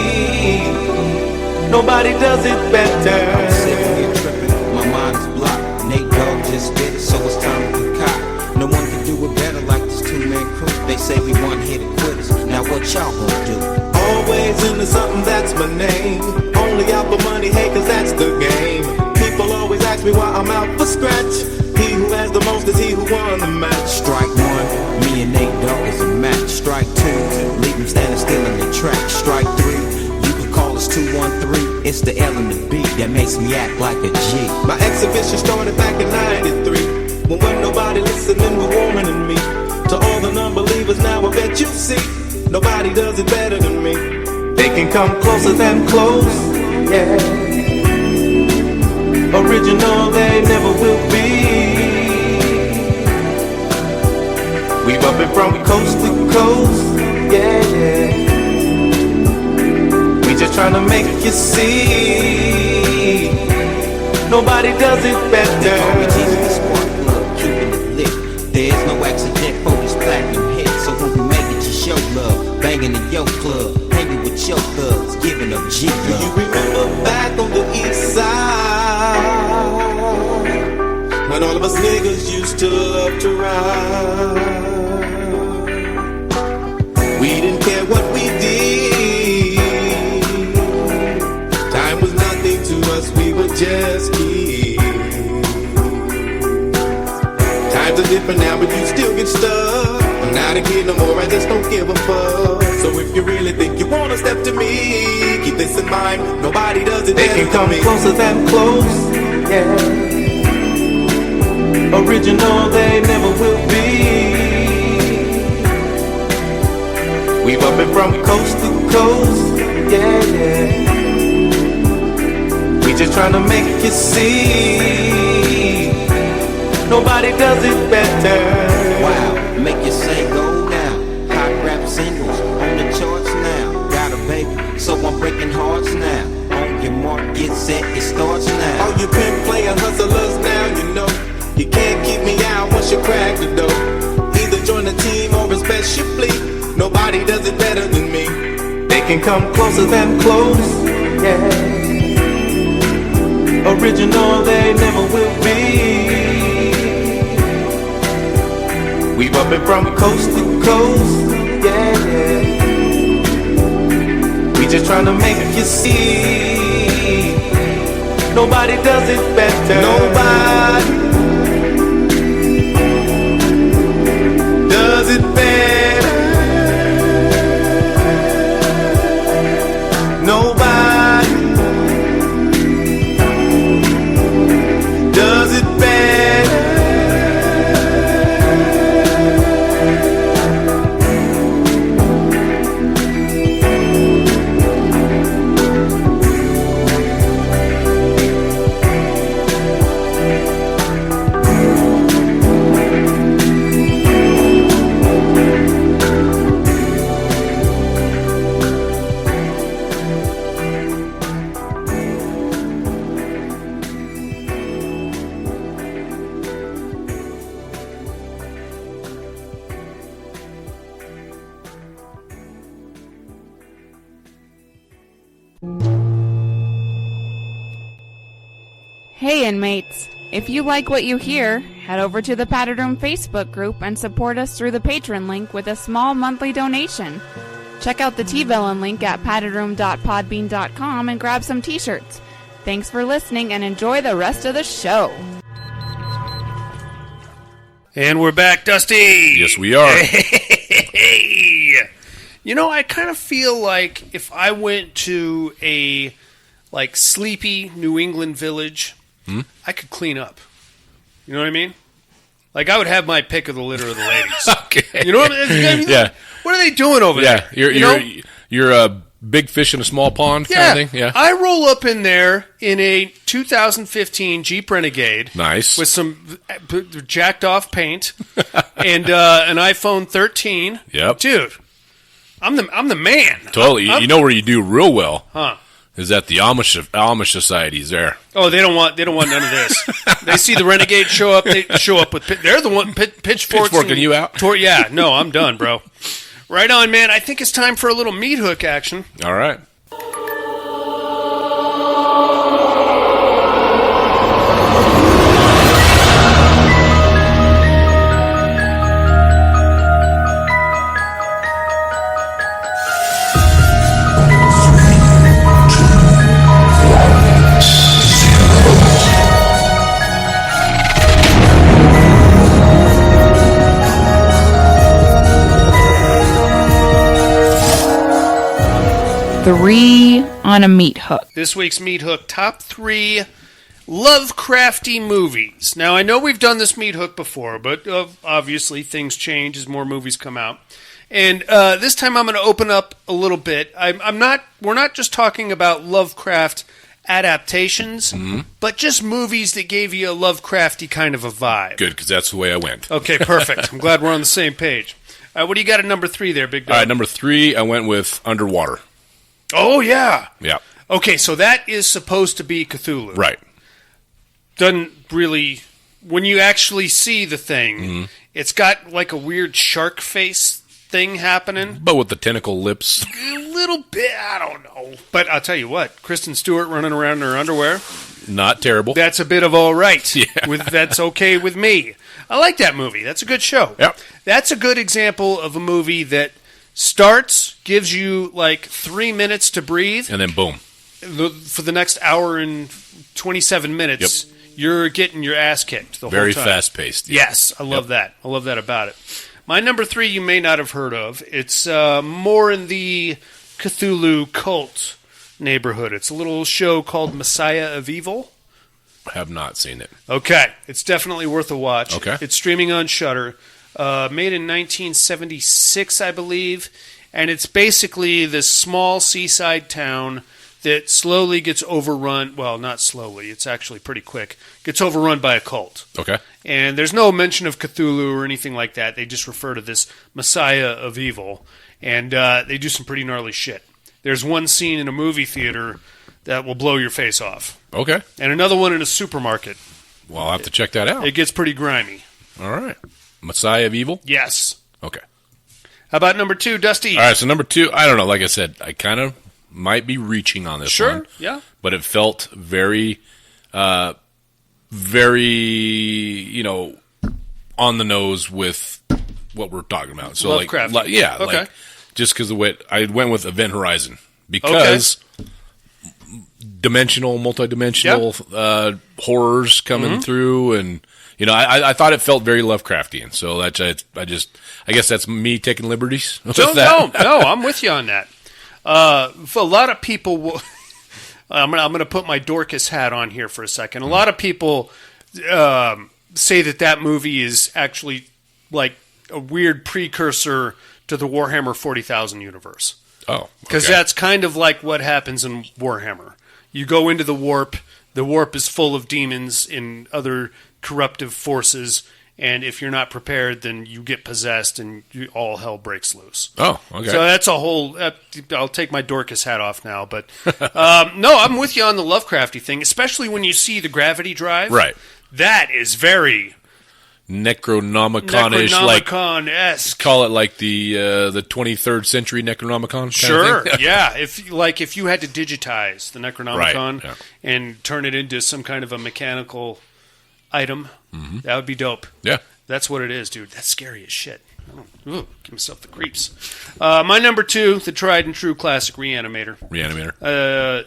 Nobody does it better. I'm sick of you trippin', my mind is blocked. Nate Dogg just did it, so it's time to concoct. No one can do it better like this two-man crew. They say we one-hit quitters. Now what y'all gonna do? Always into something, that's my name. Only out for money, hey, cause that's the game. People always ask me why I'm out for scratch. He who has the most is he who won the match. Strike one, me and Nate Dogg is a match. Strike two, leave him standing still in the track. Strike three, you can call us 213. It's the L and the B that makes me act like a G. My exhibition started back in 93, when wasn't nobody listening but warmer than me. To all the non-believers now I bet you see, nobody does it better than me. They can come closer than close, yeah. Original they never will be. We bumpin' from coast to coast, yeah, yeah. We just tryna make you see. Nobody does it better. Call me teasing the spark plug, keeping it lit. There's no accident for these platinum hits. So when we make it, you show love. Banging in your club, hanging with your thugs, giving up G love. Do you remember back on the east side, when all of us niggas used to love to ride? We didn't care what we did. Time was nothing to us, we were just kids. Times are different now, but you still get stuck. I'm not a kid no more, I just don't give a fuck. So if you really think you wanna step to me, keep this in mind, nobody does it. They can come closer than close, yeah. Original they never will be. We bumpin' from coast to coast, yeah, yeah. We just tryna make you see. Nobody does it better. Wow, make you say go now. Hot rap singles on the charts now. Got a baby, so I'm breaking hearts now. On your mark, get set, it starts now. All you been playing hustlers now, you know. You can't keep me out once you crack the door. Either join the team or it's best you flee. Nobody does it better than me. They can come closer than close, yeah. Original they never will be. We bumpin' from coast to coast, yeah, yeah. We just tryna make you see. Nobody does it better. Nobody does it better. Nobody does it better. Hey inmates, if you like what you hear, head over to the Padded Room Facebook group and support us through the Patreon link with a small monthly donation. Check out the T-Villain link at paddedroom.podbean.com and grab some t-shirts. Thanks for listening and enjoy the rest of the show. And we're back, Dusty! Yes, we are. Hey! You know, I kind of feel like if I went to a, sleepy New England village, I could clean up. You know what I mean? Like, I would have my pick of the litter of the ladies. Okay. You know what I mean? Yeah. What are they doing over there? You're a big fish in a small pond kind of thing? Yeah. I roll up in there in a 2015 Jeep Renegade. Nice. With some jacked off paint and an iPhone 13. Yep. Dude, I'm the man. Totally. You know where you do real well? Huh. Is that the Amish societies there? Oh, they don't want none of this. They see the Renegade show up. They show up with they're the one pitchforks. Pitchforking you out? Yeah, no, I'm done, bro. Right on, man. I think it's time for a little meat hook action. All right. Three on a meat hook. This week's meat hook, top 3 Lovecrafty movies. Now, I know we've done this meat hook before, but obviously things change as more movies come out. And this time I'm going to open up a little bit. We're not just talking about Lovecraft adaptations, but just movies that gave you a Lovecrafty kind of a vibe. Good, because that's the way I went. Okay, perfect. I'm glad we're on the same page. What do you got at number 3 there, Big Dog? All right, number 3, I went with Underwater. Oh, yeah. Yeah. Okay, so that is supposed to be Cthulhu. Right. Doesn't really... When you actually see the thing, it's got like a weird shark face thing happening. But with the tentacle lips. A little bit, I don't know. But I'll tell you what, Kristen Stewart running around in her underwear. Not terrible. That's a bit of all right. Yeah. That's okay with me. I like that movie. That's a good show. Yep. That's a good example of a movie that starts, gives you like 3 minutes to breathe. And then boom. For the next hour and 27 minutes, you're getting your ass kicked the whole time. Very fast-paced. Yeah. Yes, I love that. I love that about it. My number 3 you may not have heard of. It's more in the Cthulhu cult neighborhood. It's a little show called Messiah of Evil. Have not seen it. Okay. It's definitely worth a watch. Okay. It's streaming on Shudder. Made in 1976, I believe. And it's basically this small seaside town that slowly gets overrun. Well, not slowly. It's actually pretty quick. Gets overrun by a cult. Okay. And there's no mention of Cthulhu or anything like that. They just refer to this Messiah of Evil. And they do some pretty gnarly shit. There's one scene in a movie theater that will blow your face off. Okay. And another one in a supermarket. Well, I'll have to check that out. It gets pretty grimy. All right. Messiah of Evil? Yes. Okay. How about number 2, Dusty? All right, so number 2, I don't know. Like I said, I kind of might be reaching on this one. Sure, yeah. But it felt very, very, on the nose with what we're talking about. So Lovecraft. like just because of what I went with Event Horizon because multi-dimensional horrors coming through, and I thought it felt very Lovecraftian. So I guess that's me taking liberties. No, I'm with you on that. For a lot of people will. I'm going to put my Dorcas hat on here for a second. A lot of people say that movie is actually like a weird precursor to the Warhammer 40,000 universe. Oh, because that's kind of like what happens in Warhammer. You go into the warp is full of demons and other corruptive forces, and if you're not prepared, then you get possessed and all hell breaks loose. Oh, okay. So that's a whole... I'll take my Dorcas hat off now, but... no, I'm with you on the Lovecrafty thing, especially when you see the gravity drive. Right. That is very... Necronomicon-ish. Necronomicon-esque. Call it like the 23rd century Necronomicon? Sure, yeah. If you had to digitize the Necronomicon and turn it into some kind of a mechanical item, that would be dope. Yeah. That's what it is, dude. That's scary as shit. Give myself the creeps. My number 2, the tried and true classic Reanimator.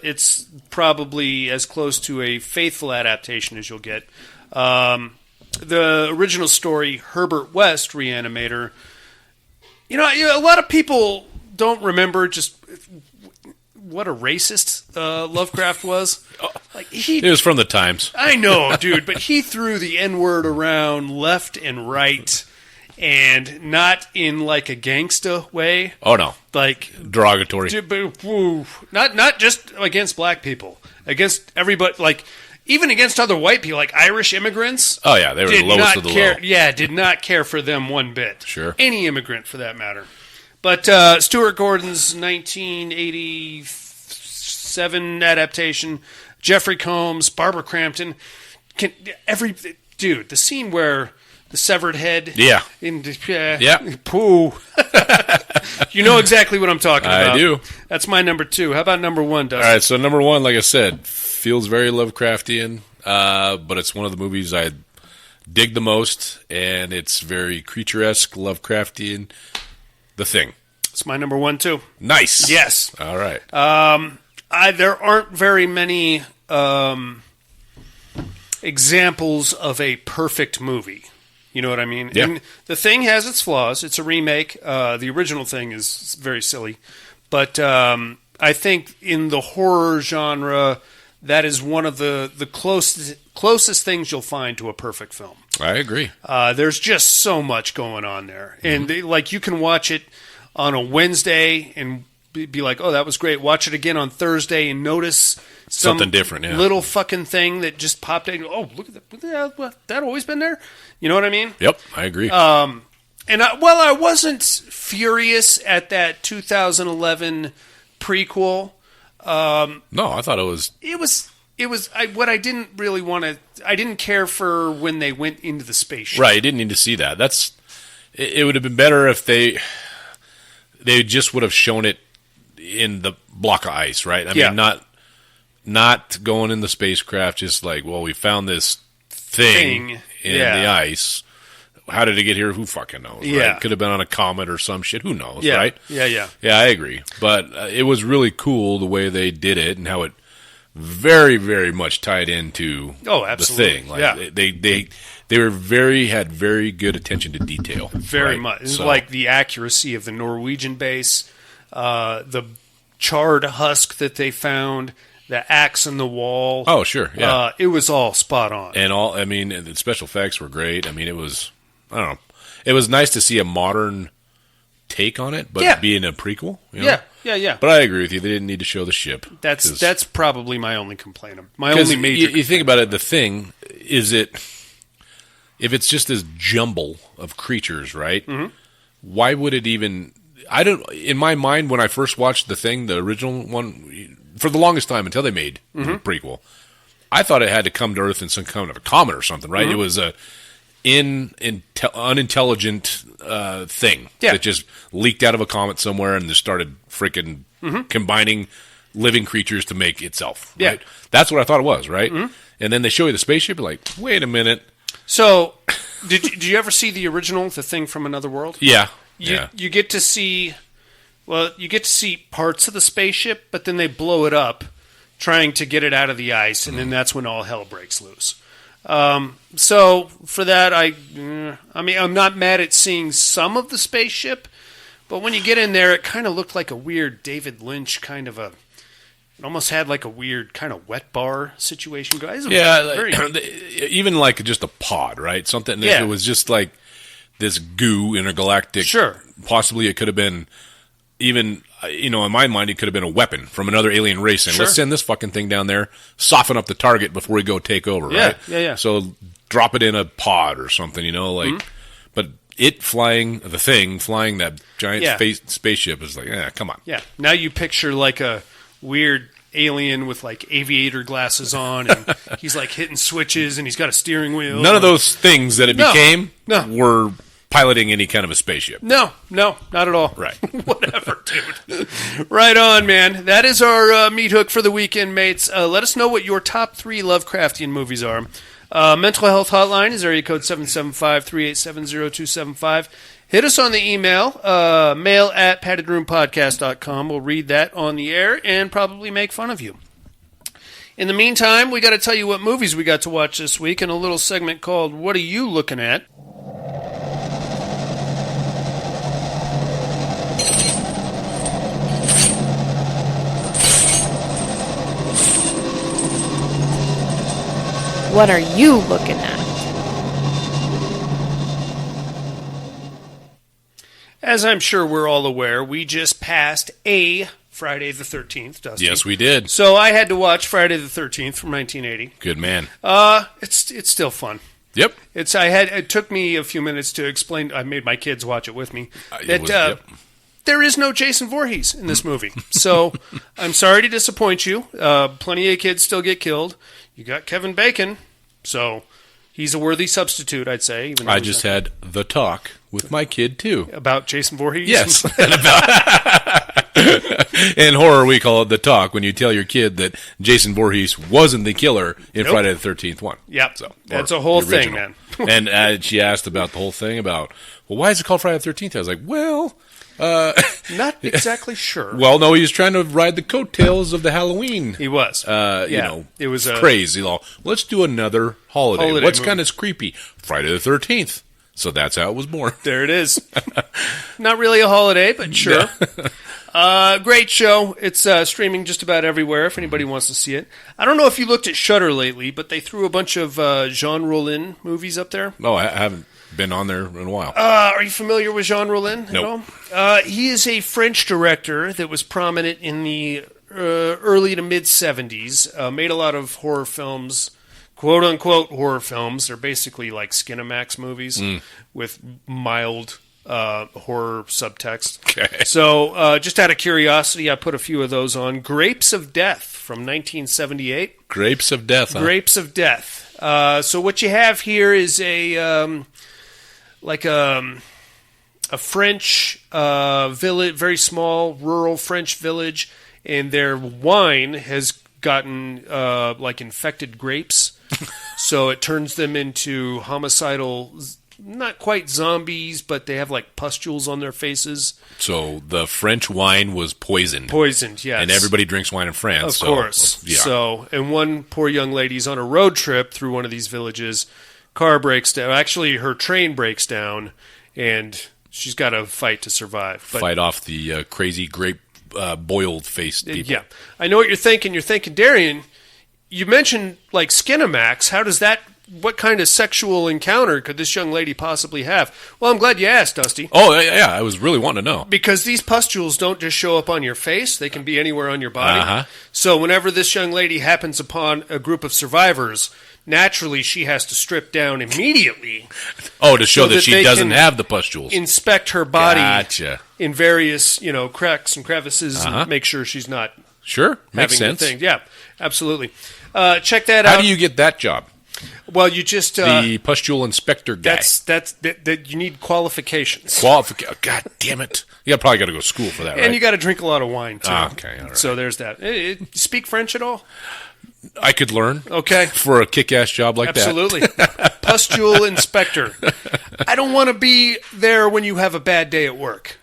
It's probably as close to a faithful adaptation as you'll get. The original story, Herbert West Reanimator, a lot of people don't remember just what a racist Lovecraft was. It was from the times. I know, dude, but he threw the N-word around left and right, and not in like a gangsta way. Oh no, like derogatory. Not just against black people, against everybody. Like even against other white people, like Irish immigrants. Oh yeah, they were the lowest of the low. Yeah, did not care for them one bit. Sure, any immigrant for that matter. But Stuart Gordon's 1987 adaptation, Jeffrey Combs, Barbara Crampton, the scene where the severed head, poo. You know exactly what I'm talking about. I do. That's my number 2. How about number 1, Dustin? All right, so number 1, like I said, feels very Lovecraftian, but it's one of the movies I dig the most, and it's very creature-esque, Lovecraftian. The Thing. It's my number 1 too. Nice. Yes. All right. There aren't very many examples of a perfect movie. You know what I mean? Yeah. And The Thing has its flaws. It's a remake. The original Thing is very silly. But I think in the horror genre, that is one of the closest things you'll find to a perfect film. I agree. There's just so much going on there. And you can watch it on a Wednesday and be like, oh, that was great. Watch it again on Thursday and notice something different, little fucking thing that just popped in. Oh, look at that. That always been there? You know what I mean? Yep, I agree. And I wasn't furious at that 2011 prequel. No, I thought it was... What I didn't really want to... I didn't care for when they went into the spaceship. Right, you didn't need to see that. It would have been better if they just would have shown it in the block of ice, right? I mean, not going in the spacecraft, just like, well, we found this thing in the ice. How did it get here? Who fucking knows? Yeah. Right? Could have been on a comet or some shit. Who knows, yeah. right? Yeah. Yeah, I agree. But it was really cool the way they did it and how it very, very much tied into the thing. Like, they had very good attention to detail. Very much. It's like the accuracy of the Norwegian base, the charred husk that they found, the axe in the wall. Oh, sure. Yeah. It was all spot on. And the special effects were great. I mean, it was, I don't know. It was nice to see a modern take on it, but being a prequel. You know? Yeah. But I agree with you. They didn't need to show the ship. That's probably my only complaint. My only major. You think about it. The Thing is if it's just this jumble of creatures, right? Mm-hmm. Why would it even? I don't. In my mind, when I first watched The Thing, the original one, for the longest time until they made the prequel, I thought it had to come to Earth in some kind of a comet or something, right? Mm-hmm. It was a unintelligent thing that just leaked out of a comet somewhere and just started freaking combining living creatures to make itself. Right? Yeah, that's what I thought it was, right? Mm-hmm. And then they show you the spaceship, you're like, wait a minute. So Did you ever see the original, The Thing from Another World? Yeah. You get to see, parts of the spaceship, but then they blow it up, trying to get it out of the ice, and then that's when all hell breaks loose. So for that, I'm not mad at seeing some of the spaceship, but when you get in there, it kind of looked like a weird David Lynch kind of a. It almost had like a weird kind of wet bar situation. Guys, even like just a pod, right? Something. If it was just like this goo intergalactic. Sure. Possibly it could have been even. In my mind, it could have been a weapon from another alien race. And let's send this fucking thing down there, soften up the target before we go take over, right? Yeah. So drop it in a pod or something, But the thing flying that giant spaceship is like, come on. Yeah. Now you picture like a weird alien with like aviator glasses on, and he's like hitting switches, and he's got a steering wheel. None of those things that it became were piloting any kind of a spaceship. No, not at all. Right. Whatever, dude. Right on, man. That is our meat hook for the weekend, mates. Let us know what your top 3 Lovecraftian movies are. Mental health hotline is area code 775-387-0275. Hit us on the email, mail@paddedroompodcast.com. We'll read that on the air and probably make fun of you. In the meantime, we got to tell you what movies we got to watch this week in a little segment called What Are You Looking At? What are you looking at? As I'm sure we're all aware, we just passed a Friday the 13th, Dusty. Yes, we did. So I had to watch Friday the 13th from 1980. Good man. It's still fun. Yep. It took me a few minutes to explain. I made my kids watch it with me. There is no Jason Voorhees in this movie. So I'm sorry to disappoint you. Plenty of kids still get killed. You got Kevin Bacon, so he's a worthy substitute, I'd say. Even I just had the talk with my kid, too. About Jason Voorhees? Yes. In horror, we call it the talk, when you tell your kid that Jason Voorhees wasn't the killer in Friday the 13th one. Yep. That's a whole thing, man. And she asked about the whole thing about, well, why is it called Friday the 13th? I was like, well... not exactly sure. Well, no, he was trying to ride the coattails of the Halloween. He was. It was crazy. Let's do another holiday. What's kind of creepy? Friday the 13th. So that's how it was born. There it is. Not really a holiday, but sure. Great show. It's streaming just about everywhere if anybody wants to see it. I don't know if you looked at Shudder lately, but they threw a bunch of Jean Rollin movies up there. No, I haven't been on there in a while. Are you familiar with Jean Rollin at all? He is a French director that was prominent in the early to mid-'70s. Made a lot of horror films, quote-unquote horror films. They're basically like Skinamax movies with mild horror subtext. Okay. So just out of curiosity, I put a few of those on. Grapes of Death from 1978. Grapes of Death, huh? Grapes of Death. So what you have here is a French village, very small rural French village, and their wine has gotten infected grapes, so it turns them into homicidal, not quite zombies, but they have like pustules on their faces. So the French wine was poisoned. Poisoned, yes. And everybody drinks wine in France. Of course. Yeah. So, and one poor young lady's on a road trip through one of these villages. Car breaks down. Actually, her train breaks down, and she's got to fight to survive. Fight off the crazy grape boiled-faced people. Yeah. I know what you're thinking. You're thinking, Darian, you mentioned like Skinamax. How does that... What kind of sexual encounter could this young lady possibly have? Well, I'm glad you asked, Dusty. Oh, yeah, I was really wanting to know. Because these pustules don't just show up on your face. They can be anywhere on your body. Uh-huh. So whenever this young lady happens upon a group of survivors, naturally she has to strip down immediately. Oh, to show that she doesn't have the pustules. Inspect her body in various, cracks and crevices and make sure she's not Sure, makes sense. Yeah, absolutely. Check that out. How do you get that job? Well, you just the pustule inspector guy. That you need qualifications. God damn it! You probably got to go to school for that, right? And you got to drink a lot of wine too. Okay, all right. So there's that. Speak French at all? I could learn. Okay. For a kick-ass job like Absolutely. Pustule inspector. I don't want to be there when you have a bad day at work.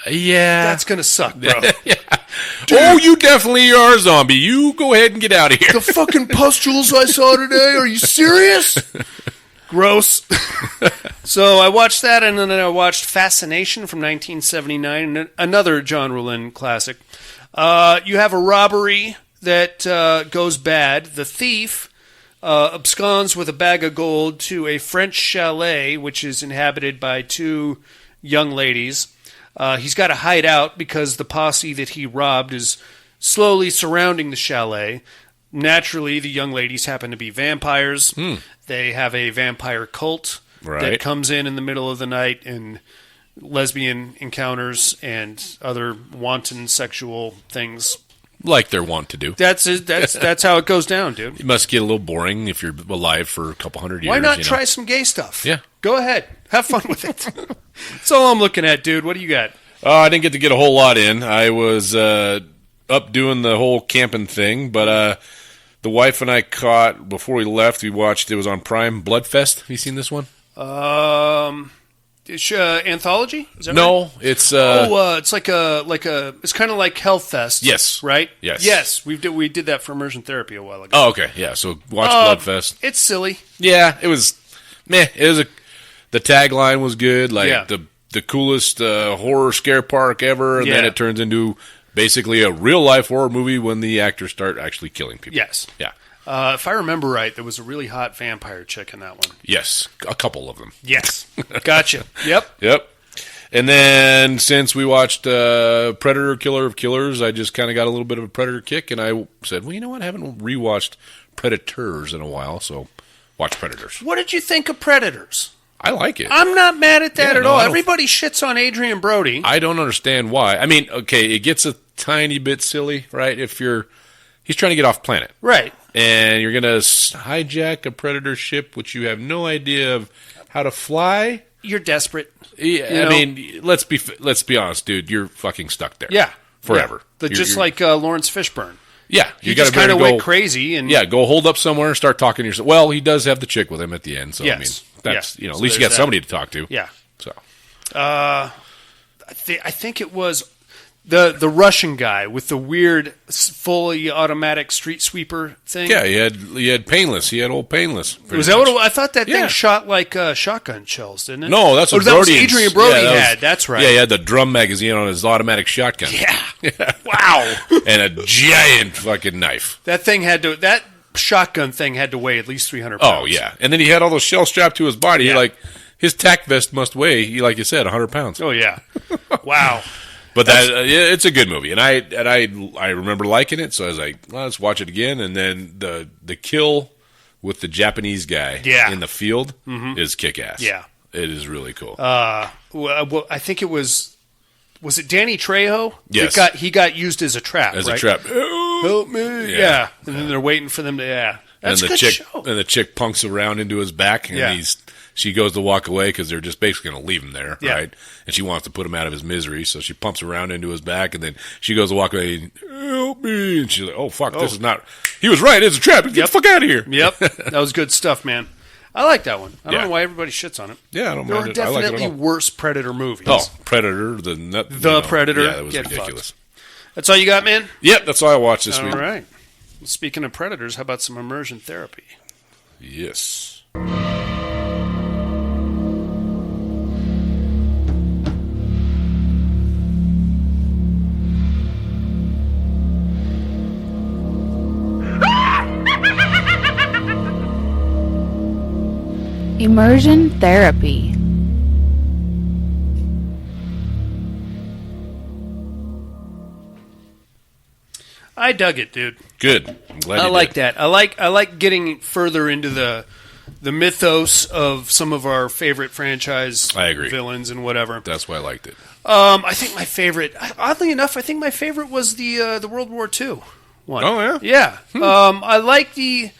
Yeah. That's going to suck, bro. Yeah. Oh, you definitely are a zombie. You go ahead and get out of here. The fucking pustules I saw today, are you serious? Gross. So I watched that, and then I watched Fascination from 1979, another Jean Rollin classic. You have a robbery that goes bad. The thief absconds with a bag of gold to a French chalet, which is inhabited by two young ladies. He's got to hide out because the posse that he robbed is slowly surrounding the chalet. Naturally, the young ladies happen to be vampires. They have a vampire cult that comes in the middle of the night, and lesbian encounters and other wanton sexual things. Like they're wont to do. That's how it goes down, dude. It must get a little boring if you're alive for a couple hundred years. Why not try some gay stuff? Yeah. Go ahead. Have fun with it. That's all I'm looking at, dude. What do you got? I didn't get to get a whole lot in. I was up doing the whole camping thing, but the wife and I caught, before we left, we watched, it was on Prime, Bloodfest. Have you seen this one? It's anthology? Is that no, right? it's it's like a it's kind of like Health Fest. Yes, right. Yes. We did that for immersion therapy a while ago. Oh, okay, yeah. So watch Bloodfest. It's silly. Yeah, it was. Meh. It was the tagline was good. Like the coolest horror scare park ever, and then it turns into basically a real life horror movie when the actors start actually killing people. Yes. Yeah. If I remember right, there was a really hot vampire chick in that one. Yes, a couple of them. Yes. Gotcha. Yep. And then since we watched Predator, Killer of Killers, I just kind of got a little bit of a Predator kick, and I said, well, you know what? I haven't rewatched Predators in a while, so watch Predators. What did you think of Predators? I like it. I'm not mad at that at all. Everybody shits on Adrian Brody. I don't understand why. I mean, okay, it gets a tiny bit silly, right? He's trying to get off planet. Right. And you're going to hijack a Predator ship, which you have no idea of how to fly. You're desperate. Yeah, I mean, let's be honest, dude. You're fucking stuck there. Yeah. Forever. Yeah. Just like Lawrence Fishburne. Yeah. You just kind of went crazy. And go hold up somewhere and start talking to yourself. Well, he does have the chick with him at the end. So, yes. I mean, that's, at least you got somebody to talk to. Yeah. So. I think it was the Russian guy with the weird, fully automatic street sweeper thing. Yeah, he had Painless. He had old Painless. Was that what I thought? That thing shot like shotgun shells, didn't it? No, that's what that was Adrian Brody had. That's right. Yeah, he had the drum magazine on his automatic shotgun. Yeah. Wow. And a giant fucking knife. That shotgun thing had to weigh at least 300 pounds. Oh yeah, and then he had all those shells strapped to his body. Yeah. Like his tack vest must weigh, like you said, 100 pounds. Oh yeah. Wow. But it's a good movie, and I remember liking it, so I was like, well, let's watch it again. And then the kill with the Japanese guy in the field is kick-ass. Yeah. It is really cool. Well, I think it was it Danny Trejo? Yes. He got used as a trap, As right? a trap. Help me. Yeah. And then they're waiting for them to, That's and a good show. And the chick punks around into his back, and she goes to walk away because they're just basically going to leave him there, right? And she wants to put him out of his misery, so she pumps around into his back, and then she goes to walk away, help me. And she's like, oh, fuck, this is not... He was right, it's a trap. Get the fuck out of here. Yep. That was good stuff, man. I like that one. I don't know why everybody shits on it. Yeah, I don't there mind it. There are definitely like it worse Predator movies. Oh, Predator, the Predator. Yeah, that was ridiculous. Fucked. That's all you got, man? Yep, that's all I watched this week. All right. Speaking of Predators, how about some immersion therapy? Yes. Immersion therapy. I dug it, dude. Good. I'm glad I like that. I like getting further into the mythos of some of our favorite franchise villains and whatever. That's why I liked it. I think my favorite, oddly enough, was the World War II one. Oh yeah, yeah. I like the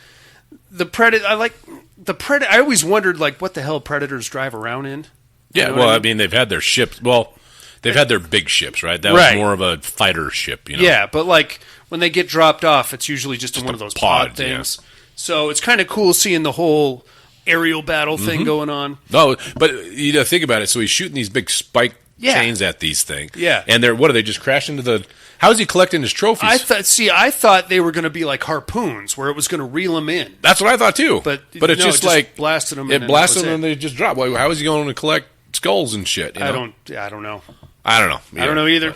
Predator. I like the Predator. I always wondered, like, what the hell predators drive around in. Yeah, you know I mean, they've had their ships. Well, they've had their big ships, right? That was more of a fighter ship, you know? Yeah, but, like, when they get dropped off, it's usually just in one of those pod things. Yeah. So it's kind of cool seeing the whole aerial battle thing going on. No, but you know, think about it. So he's shooting these big spike chains at these things. Yeah. And what are they, just crash into the... How is he collecting his trophies? I thought they were going to be like harpoons, where it was going to reel them in. That's what I thought too. But it's just like blasted them. It blasted them and they just drop. Well, how is he going to collect skulls and shit? You know? I don't know. I don't know. I don't know either.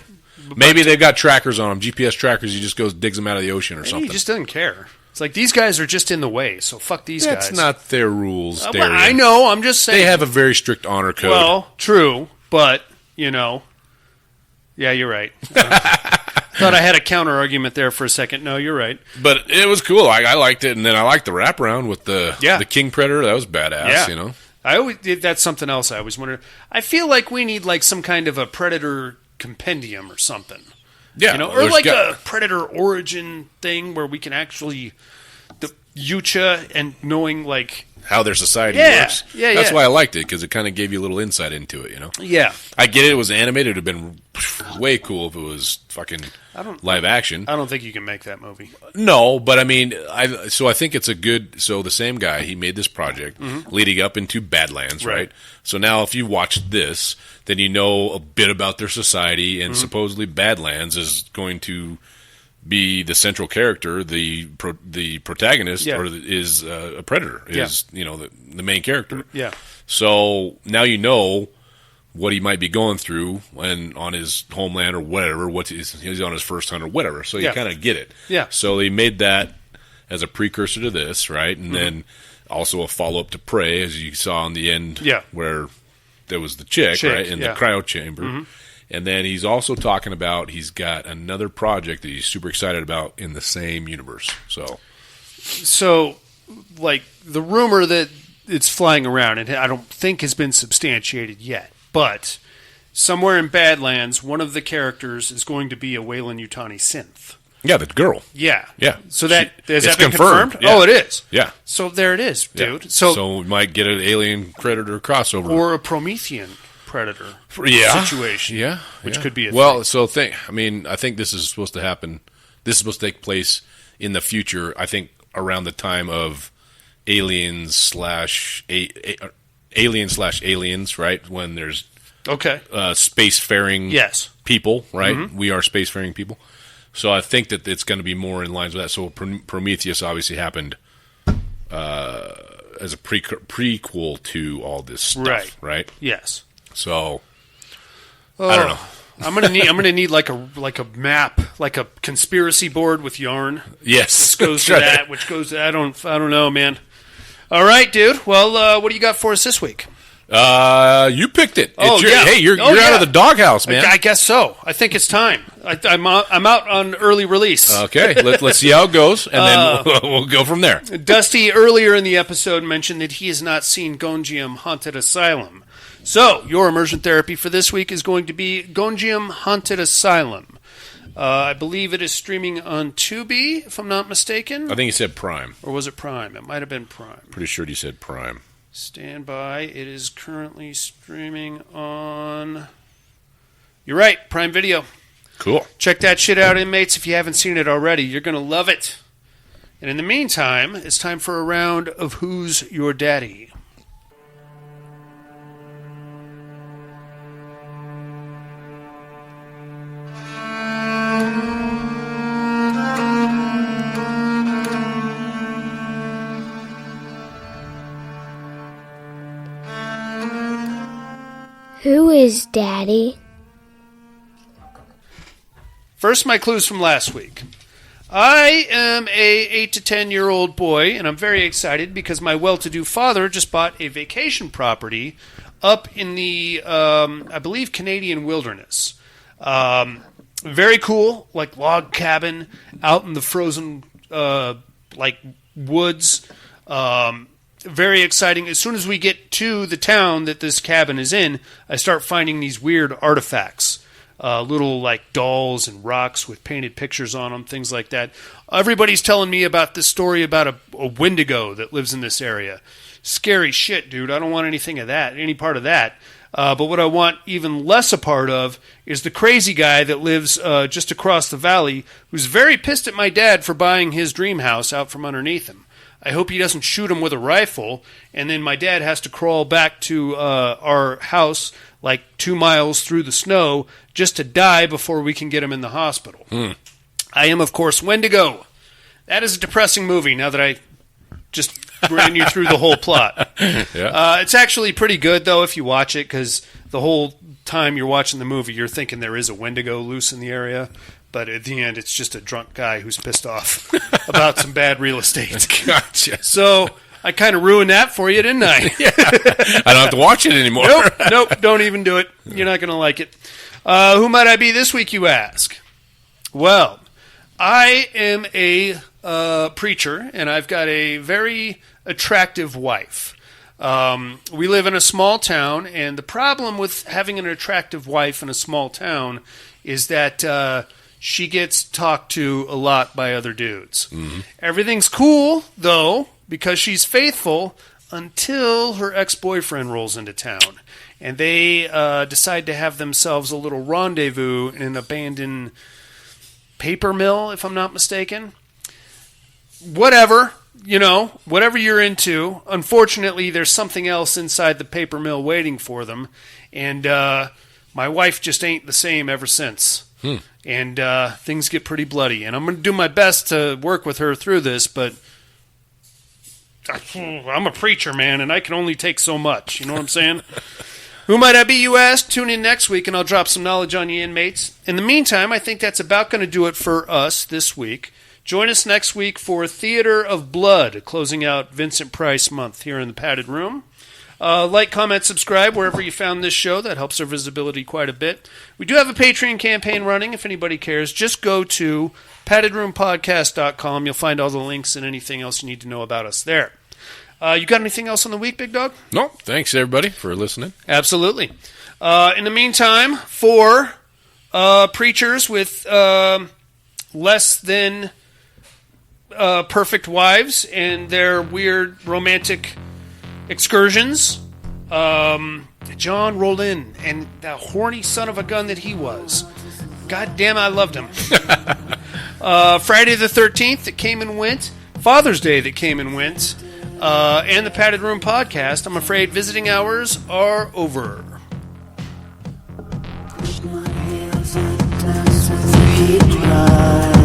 Maybe they've got trackers on them, GPS trackers. He just goes digs them out of the ocean or something. He just doesn't care. It's like these guys are just in the way, so fuck these guys. That's not their rules. Well, I know. I'm just saying they have a very strict honor code. Well, true, but you know, yeah, you're right. Thought I had a counter argument there for a second. No, you're right. But it was cool. I liked it, and then I liked the wraparound with the King Predator. That was badass. Yeah. You know, that's something else I always wondered. I feel like we need like some kind of a Predator compendium or something. Yeah, you know, or like a Predator origin thing where we can actually the Yucha and knowing like how their society works. Yeah, that's why I liked it, because it kind of gave you a little insight into it. You know. Yeah, I get it. It was animated. It would have been way cool if it was fucking live action. I don't think you can make that movie. No, but I mean, I think it's a good. So the same guy, he made this project leading up into Badlands, right? So now, if you watch this, then you know a bit about their society, and supposedly Badlands is going to be the central character, the protagonist, or is a predator, is you know the main character. Yeah. So now you know what he might be going through and on his homeland or whatever. He's on his first hunt or whatever. So you kind of get it. Yeah. So he made that as a precursor to this, right? And then also a follow up to Prey, as you saw in the end, where there was the chick right, in the cryo chamber. And then he's also talking about he's got another project that he's super excited about in the same universe. So like the rumor that it's flying around, and I don't think has been substantiated yet, but somewhere in Badlands, one of the characters is going to be a Weyland-Yutani synth. Yeah, the girl. Yeah. Yeah. So has that been confirmed? Yeah. Oh, it is. Yeah. So there it is, dude. Yeah. So we might get an alien predator crossover. Or a Promethean predator situation. Yeah. Which could be a thing. I think this is supposed to happen. This is supposed to take place in the future, I think, around the time of aliens slash aliens, right? When there's spacefaring people, right? We are spacefaring people. So I think that it's going to be more in lines with that. So Prometheus obviously happened as a prequel to all this stuff, right? Yes. So I don't know. I'm gonna need like a map, like a conspiracy board with yarn. Yes, which goes to that. Which goes to, I don't know, man. All right, dude. Well, what do you got for us this week? You picked it. Hey, you're out of the doghouse, man. I guess so. I think it's time. I'm out on early release. Okay, let's see how it goes, and then we'll go from there. Dusty earlier in the episode mentioned that he has not seen Gonjiam Haunted Asylum. So your immersion therapy for this week is going to be Gonjiam Haunted Asylum. I believe it is streaming on Tubi, if I'm not mistaken. I think you said Prime. Or was it Prime? It might have been Prime. Pretty sure you said Prime. Stand by. It is currently streaming on... You're right, Prime Video. Cool. Check that shit out, inmates, if you haven't seen it already. You're going to love it. And in the meantime, it's time for a round of Who's Your Daddy? Who is Daddy? First, my clues from last week. I am a 8 to 10-year-old boy, and I'm very excited because my well-to-do father just bought a vacation property up in the, I believe, Canadian wilderness. Very cool, like log cabin out in the frozen, woods. Very exciting. As soon as we get to the town that this cabin is in, I start finding these weird artifacts. little like dolls and rocks with painted pictures on them, things like that. Everybody's telling me about this story about a Wendigo that lives in this area. Scary shit, dude. I don't want anything of that, any part of that. But what I want even less a part of is the crazy guy that lives just across the valley, who's very pissed at my dad for buying his dream house out from underneath him. I hope he doesn't shoot him with a rifle, and then my dad has to crawl back to our house like 2 miles through the snow just to die before we can get him in the hospital. I am, of course, Wendigo. That is a depressing movie, now that I just ran you through the whole plot. It's actually pretty good, though, if you watch it, because the whole time you're watching the movie, you're thinking there is a Wendigo loose in the area. But at the end, it's just a drunk guy who's pissed off about some bad real estate. Gotcha. So I kind of ruined that for you, didn't I? I don't have to watch it anymore. Nope, don't even do it. You're not going to like it. Who might I be this week, you ask? Well, I am a preacher, and I've got a very attractive wife. We live in a small town, and the problem with having an attractive wife in a small town is that she gets talked to a lot by other dudes. Mm-hmm. Everything's cool, though, because she's faithful until her ex-boyfriend rolls into town. And they decide to have themselves a little rendezvous in an abandoned paper mill, if I'm not mistaken. Whatever, whatever you're into. Unfortunately, there's something else inside the paper mill waiting for them. And my wife just ain't the same ever since. And things get pretty bloody. And I'm going to do my best to work with her through this, but I'm a preacher, man, and I can only take so much. You know what I'm saying? Who might I be, you ask? Tune in next week, and I'll drop some knowledge on you inmates. In the meantime, I think that's about going to do it for us this week. Join us next week for Theater of Blood, closing out Vincent Price month here in the Padded Room. Like, comment, subscribe wherever you found this show. That helps our visibility quite a bit. We do have a Patreon campaign running if anybody cares. Just go to paddedroompodcast.com. You'll find all the links and anything else you need to know about us there. You got anything else on the week, Big Dog? No. Thanks, everybody, for listening. Absolutely. In the meantime, for preachers with less than perfect wives and their weird romantic excursions, Jean Rollin and the horny son of a gun that he was. God damn, I loved him. Friday the 13th that came and went, Father's Day that came and went, and the Padded Room podcast. I'm afraid visiting hours are over. He cried.